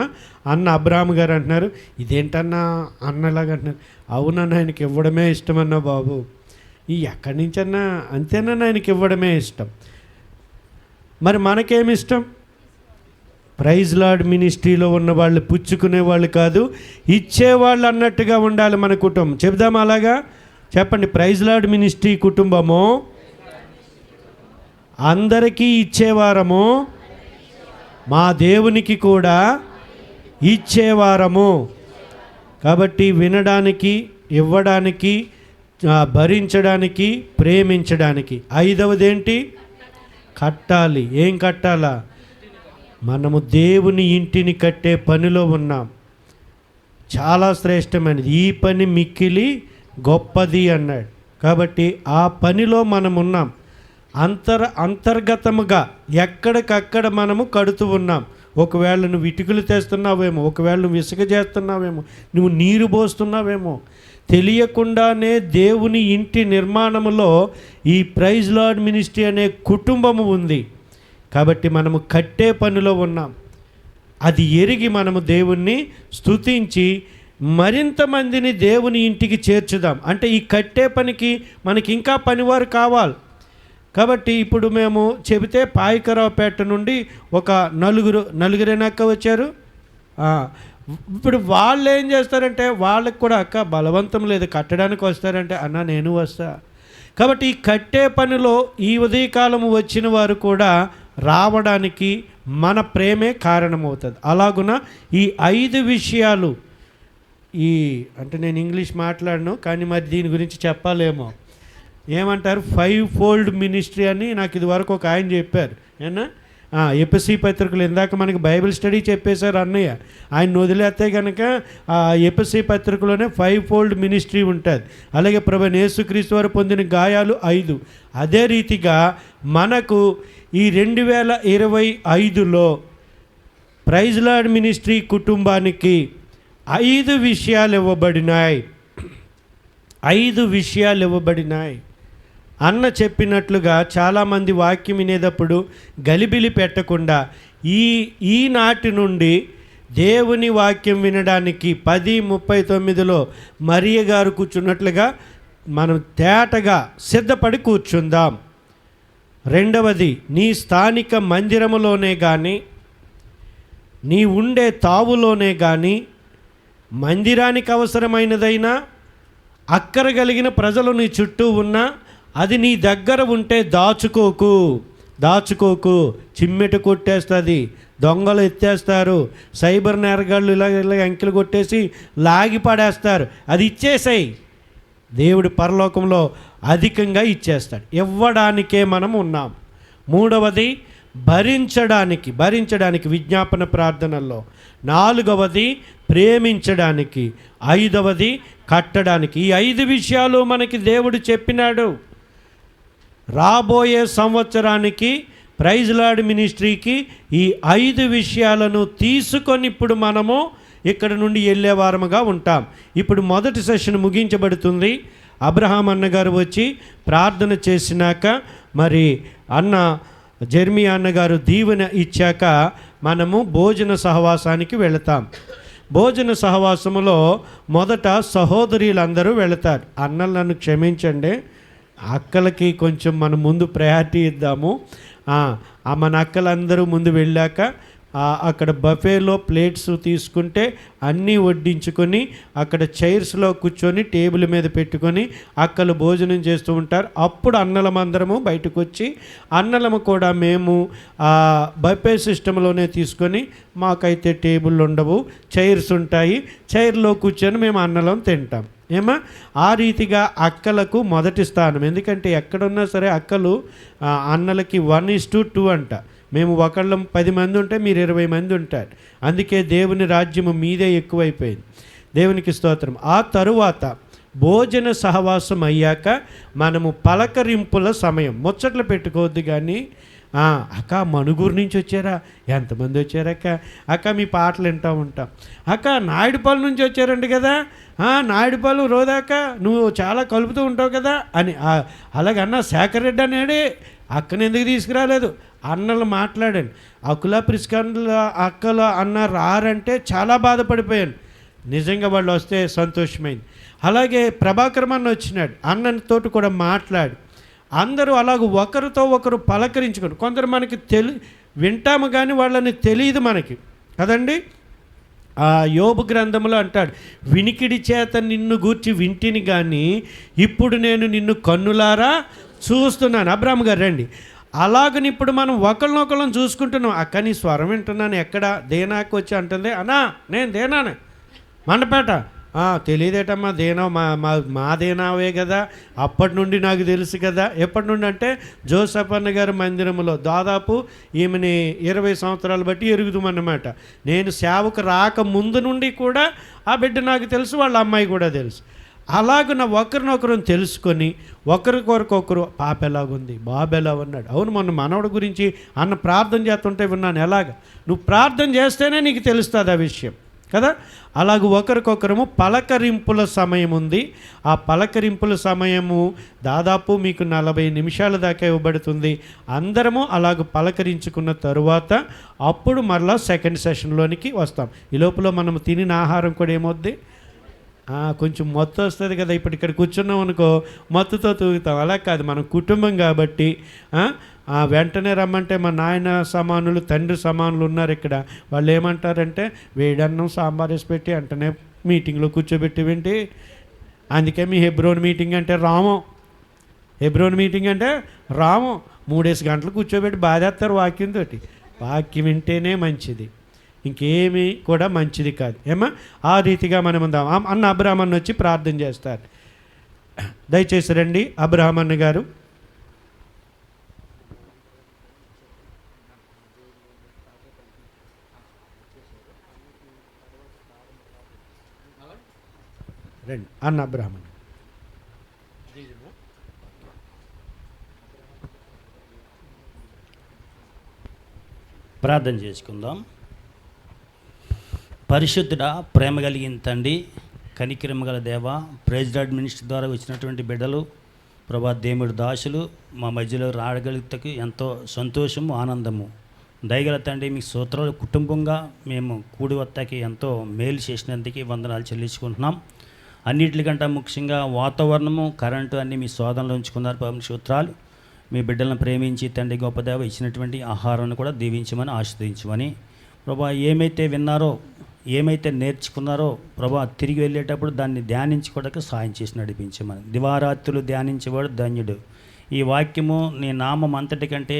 అన్న అబ్రాహం గారు అంటున్నారు, ఇదేంటన్నా అన్నలాగా అంటున్నారు. అవునన్నా, ఆయనకి ఇవ్వడమే ఇష్టమన్నా బాబు, ఈ ఎక్కడి నుంచన్నా అంతేనన్నా ఆయనకి ఇవ్వడమే ఇష్టం. మరి మనకేమి ఇష్టం? ప్రైజ్ లార్డ్ మినిస్ట్రీలో ఉన్న వాళ్ళు పుచ్చుకునే వాళ్ళు కాదు, ఇచ్చేవాళ్ళు అన్నట్టుగా ఉండాలి మన కుటుంబం. చెప్దామా అలాగా? చెప్పండి. ప్రైజ్ లార్డ్ మినిస్ట్రీ కుటుంబము అందరికీ ఇచ్చేవారము, మా దేవునికి కూడా ఇచ్చేవారము. కాబట్టి వినడానికి, ఇవ్వడానికి, భరించడానికి, ప్రేమించడానికి. 5వది ఏంటి? కట్టాలి. ఏం కట్టాలా? మనము దేవుని ఇంటిని కట్టే పనిలో ఉన్నాం. చాలా శ్రేష్టమైనది. ఈ పని మిక్కిలి గొప్పది అన్నాడు. కాబట్టి ఆ పనిలో మనం ఉన్నాం. అంతర్గతముగా ఎక్కడికక్కడ మనము కడుతూ ఉన్నాం. ఒకవేళ నువ్వు ఇటుకలు తెస్తున్నావేమో, ఒకవేళ నువ్వు ఇసుక చేస్తున్నావేమో, నువ్వు నీరు పోస్తున్నావేమో, తెలియకుండానే దేవుని ఇంటి నిర్మాణములో ఈ ప్రైజ్ లార్డ్ మినిస్ట్రీ అనే కుటుంబము ఉంది. కాబట్టి మనము కట్టే పనిలో ఉన్నాం. అది ఎరిగి మనము దేవుణ్ణి స్తుతించి మరింత మందిని దేవుని ఇంటికి చేర్చుదాం. అంటే ఈ కట్టే పనికి మనకి ఇంకా పనివారు కావాలి. కాబట్టి ఇప్పుడు మేము చెబితే పాయకరావుపేట నుండి ఒక నలుగురేనక్క వచ్చారు. ఇప్పుడు వాళ్ళు ఏం చేస్తారంటే, వాళ్ళకి కూడా అక్క బలవంతం లేదు, కట్టడానికి వస్తారంటే, అన్న నేను వస్తా. కాబట్టి ఈ కట్టే పనిలో ఈ ఉదయకాలము వచ్చిన వారు కూడా రావడానికి మన ప్రేమే కారణమవుతుంది. అలాగున ఈ 5 విషయాలు, అంటే నేను ఇంగ్లీష్ మాట్లాడను కానీ మరి దీని గురించి చెప్పాలేమో. ఏమంటారు? 5-fold మినిస్ట్రీ అని నాకు ఇది వరకు ఒక ఆయన చెప్పారు. ఏనా ఎపిసి పత్రికలు ఇందాక మనకి బైబిల్ స్టడీ చెప్పేశారు అన్నయ్య. ఆయన వదిలేస్తే కనుక ఎపిసి పత్రికలోనే 5-fold మినిస్ట్రీ ఉంటుంది. అలాగే ప్రభువైన యేసుక్రీస్తు వారు పొందిన గాయాలు 5. అదే రీతిగా మనకు ఈ 2025లో ప్రైజ్ లార్డ్ మినిస్ట్రీ కుటుంబానికి 5 విషయాలు ఇవ్వబడినాయి. 5 విషయాలు ఇవ్వబడినాయి. అన్న చెప్పినట్లుగా చాలామంది వాక్యం వినేటప్పుడు గలిబిలి పెట్టకుండా ఈనాటి నుండి దేవుని వాక్యం వినడానికి 10:39లో మరియ గారు కూర్చున్నట్లుగా మనం తేటగా సిద్ధపడి కూర్చుందాం. 2వది, నీ స్థానిక మందిరములోనే కానీ, నీ ఉండే తావులోనే కానీ, మందిరానికి అవసరమైనదైనా, అక్కర కలిగిన ప్రజలు నీ చుట్టూ ఉన్నా, అది నీ దగ్గర ఉంటే దాచుకోకు. చిమ్మెట కొట్టేస్తుంది, దొంగలు ఎత్తేస్తారు, సైబర్ నేరగాళ్ళు ఇలా అంకెలు కొట్టేసి లాగి పడేస్తారు. అది ఇచ్చేసాయి, దేవుడు పరలోకంలో అధికంగా ఇచ్చేస్తాడు. ఇవ్వడానికే మనం ఉన్నాం. 3వది, భరించడానికి విజ్ఞాపన ప్రార్థనల్లో. 4వది, ప్రేమించడానికి. 5వది, కట్టడానికి. ఈ 5 విషయాలు మనకి దేవుడు చెప్పినాడు. రాబోయే సంవత్సరానికి ప్రైజ్ లార్డ్ మినిస్ట్రీకి ఈ 5 విషయాలను తీసుకొని ఇప్పుడు మనము ఇక్కడ నుండి వెళ్ళేవారముగా ఉంటాం. ఇప్పుడు మొదటి సెషన్ ముగించబడుతుంది. అబ్రహాం అన్నగారు వచ్చి ప్రార్థన చేసినాక, మరి అన్న జెర్మియా అన్నగారు దీవెన ఇచ్చాక మనము భోజన సహవాసానికి వెళతాం. భోజన సహవాసములో మొదట సహోదరులందరూ వెళతారు. అన్నలు నన్ను క్షమించండి, అక్కలకి కొంచెం మనం ముందు ప్రయారిటీ ఇద్దాము. మన అక్కలందరూ ముందు వెళ్ళాక అక్కడ బఫేలో ప్లేట్స్ తీసుకుంటే అన్నీ వడ్డించుకొని అక్కడ చైర్స్లో కూర్చొని టేబుల్ మీద పెట్టుకొని అక్కలు భోజనం చేస్తూ ఉంటారు. అప్పుడు అన్నలమందరము బయటకు వచ్చి అన్నలము కూడా మేము బఫే సిస్టంలోనే తీసుకొని, మాకైతే టేబుల్ ఉండవు, చైర్స్ ఉంటాయి, చైర్లో కూర్చొని మేము అన్నలం తింటాం. ఆ రీతిగా అక్కలకు మొదటి స్థానం. ఎందుకంటే ఎక్కడున్నా సరే అక్కలు అన్నలకి 1:2 అంట. మేము ఒకళ్ళం 10 మంది ఉంటే మీరు 20 మంది ఉంటారు. అందుకే దేవుని రాజ్యము మీదే ఎక్కువైపోయింది. దేవునికి స్తోత్రం. ఆ తరువాత భోజన సహవాసం అయ్యాక మనము పలకరింపుల సమయం. ముచ్చట్లు పెట్టుకోవద్దు కానీ అక్క మణుగూరు నుంచి వచ్చారా? ఎంతమంది వచ్చారక్క? అక్క మీ పాటలు వింటూ ఉంటాం. అక్క నాయుడుపాలెం నుంచి వచ్చారండి కదా? నాయుడుపాలెం రోదాక నువ్వు చాలా కలుపుతూ ఉంటావు కదా అని అలాగన్నా. శేఖర్ రెడ్డి అనేడే అక్కని ఎందుకు తీసుకురాలేదు? అన్నలు మాట్లాడాను. అకుల ప్రిస్కండ్ల అక్కలు అన్న రారంటే చాలా బాధపడిపోయాను. నిజంగా వాళ్ళు వస్తే సంతోషమైంది. అలాగే ప్రభాకర్ అన్న వచ్చినాడు, అన్నతోటి కూడా మాట్లాడు. అందరూ అలాగ ఒకరితో ఒకరు పలకరించుకుని, కొందరు మనకి వింటాము కానీ వాళ్ళని తెలియదు మనకి కదండి. ఆ యోబు గ్రంథంలో అంటాడు, వినికిడి చేత నిన్ను గూర్చి వింటిని కానీ ఇప్పుడు నేను నిన్ను కన్నులారా చూస్తున్నాను. అబ్రాహ్మ గారు రండి. అలాగని ఇప్పుడు మనం ఒకరినొకళ్ళని చూసుకుంటున్నాం. అక్క నీ స్వరం వింటున్నాను, ఎక్కడ దేనాకు వచ్చి అంటుంది. అన్నా నేను దేనానే మండపేట. తెలియదేటమ్మా, దేనా మా దేనావే కదా, అప్పటి నుండి నాకు తెలుసు కదా. ఎప్పటి నుండి అంటే జోసఫ్ అన్న గారి మందిరంలో దాదాపు ఈమెని 20 సంవత్సరాలు బట్టి ఎరుగుతామన్నమాట. నేను సేవకు రాక ముందు నుండి కూడా ఆ బిడ్డ నాకు తెలుసు, వాళ్ళ అమ్మాయి కూడా తెలుసు. అలాగున ఒకరినొకరు తెలుసుకొని ఒకరికొరకొకరు పాప ఎలాగుంది, బాబు ఎలా ఉన్నాడు. అవును, మొన్న మనవడి గురించి అన్న ప్రార్థన చేస్తుంటే విన్నాను. ఎలాగ నువ్వు ప్రార్థన చేస్తేనే నీకు తెలుస్తుంది ఆ విషయం కదా. అలాగ ఒకరికొకరము పలకరింపుల సమయం ఉంది. ఆ పలకరింపుల సమయము దాదాపు మీకు 40 నిమిషాల దాకా ఇవ్వబడుతుంది. అందరము అలాగ పలకరించుకున్న తరువాత అప్పుడు మరలా సెకండ్ సెషన్లోనికి వస్తాం. ఈ లోపల మనం తినిన ఆహారం కూడా ఏమవుద్ది, కొంచెం మత్తు వస్తుంది కదా. ఇప్పుడు ఇక్కడ కూర్చున్నాం అనుకో మత్తుతో తూగుతాం. అలా కాదు, మనం కుటుంబం కాబట్టి వెంటనే రమ్మంటే మా నాయన సమానులు తండ్రి సమానులు ఉన్నారు ఇక్కడ. వాళ్ళు ఏమంటారంటే వేడన్నం సాంబార్ వేసి పెట్టి వెంటనే మీటింగ్లో కూర్చోబెట్టి వింటి. అందుకే మీ హెబ్రోన్ మీటింగ్ అంటే రామం. హెబ్రోన్ మీటింగ్ అంటే రామం. 3 గంటలు కూర్చోబెట్టి బాధేస్తారు వాక్యంతో. వాక్యం వింటేనే మంచిది, ఇంకేమీ కూడా మంచిది కాదు. ఏమా ఆ రీతిగా మనం ఉందాం. అన్న అబ్రాహ్మణ్ వచ్చి ప్రార్థన చేస్తారు. దయచేసి రండి అబ్రాహ్మణ్ గారు. రండి అన్న అబ్రాహ్మణ్. ప్రార్థన చేసుకుందాం. పరిశుద్ధుడ, ప్రేమ కలిగిన తండ్రి, కనికరమ గల దేవ, ప్రైజ్ లార్డ్ మినిస్ట్రీ ద్వారా వచ్చినటువంటి బిడ్డలు ప్రభా దేవుడి దాసులు మా మధ్యలో రాగలిగితకు ఎంతో సంతోషము, ఆనందము. దయగల తండ్రి మీ స్తోత్రాలు. కుటుంబంగా మేము కూడి వస్తాకి ఎంతో మేలు చేసినందుకు వందనాలు చెల్లించుకుంటున్నాం. అన్నిటికంటే ముఖ్యంగా వాతావరణము, కరెంటు అన్నీ మీ శోధనలో ఉంచుకున్నారు. ప్రభు స్తోత్రాలు. మీ బిడ్డలను ప్రేమించి తండ్రి గొప్ప దేవ ఇచ్చినటువంటి ఆహారాన్ని కూడా దీవించమని ఆశీర్వదించమని ప్రభా ఏమైతే విన్నారో, ఏమైతే నేర్చుకున్నారో ప్రభా తిరిగి వెళ్ళేటప్పుడు దాన్ని ధ్యానించుకోవడానికి సాయం చేసి నడిపించమని. దివారాత్రులు ధ్యానించేవాడు ధన్యుడు. ఈ వాక్యము నీ నామం అంతటి కంటే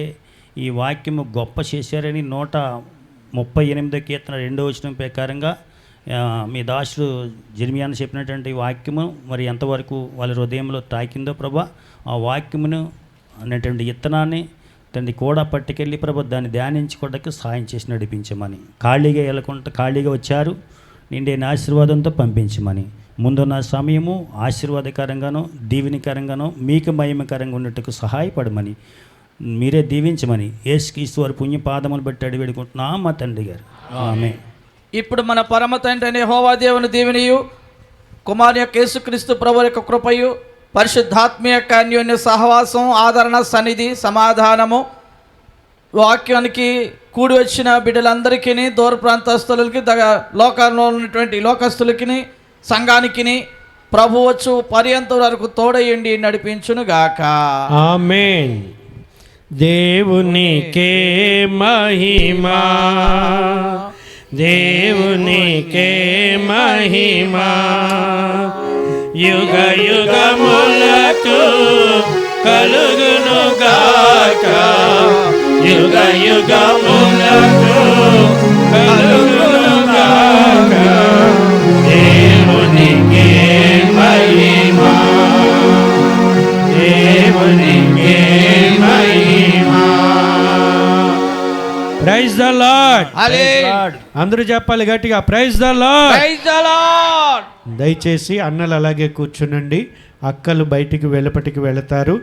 ఈ వాక్యము గొప్ప చేశారని 138 కీర్తన 2వ వచనం ప్రకారంగా మీ దాసుడు జెర్మియాను చెప్పినటువంటి వాక్యము మరి ఎంతవరకు వాళ్ళ హృదయంలో తాకిందో ప్రభా, ఆ వాక్యమును అనేటువంటి విత్తనాన్ని తండ్రి కూడా పట్టుకెళ్ళి ప్రభు దాన్ని ధ్యానించుకోవడానికి సాయం చేసి నడిపించమని. ఖాళీగా వెళ్ళకుండా ఖాళీగా వచ్చారు, నిండైన ఆశీర్వాదంతో పంపించమని. ముందున్న సమయము ఆశీర్వాదకరంగానో దీవెనకరంగానో మీకు మహిమకరంగా ఉన్నట్టుకు సహాయపడమని మీరే దీవించమని యేసుక్రీస్తు వారి పుణ్యపాదమును బట్టి అడిగి వేడుకుంటున్నాం మా తండ్రి గారు. ఆమేన్. ఇప్పుడు మన పరమ తండ్రి యెహోవా దేవుని దీవెనయు, కుమారుని యొక్క యేసుక్రీస్తు ప్రభువు యొక్క కృపయు, పరిశుద్ధాత్మ యొక్క అన్యోన్య సహవాసం, ఆదరణ, సన్నిధి, సమాధానము వాక్యానికి కూడి వచ్చిన బిడ్డలందరికీ, దూర ప్రాంతస్తులకి, లోకంలో ఉన్నటువంటి లోకస్తులకి, సంఘానికి ప్రభు వచ్చు పర్యంతం వరకు తోడయండి నడిపించునుగాక. ఆమేన్. దేవునికే మహిమా, దేవునికే మహిమా, యుగ యుగములకు కలుగునుగాక, యుగ యుగములకు కలుగునుగాక. దేవునికే మహిమా, దేవునికే మహిమా. Praise the lord. అందరూ చెప్పాలి గట్టిగా, praise the Lord. Praise the Lord. దయచేసి అన్నలు అలాగే కూర్చునండి. అక్కలు బయటికి వెలుపటికి వెళతారు.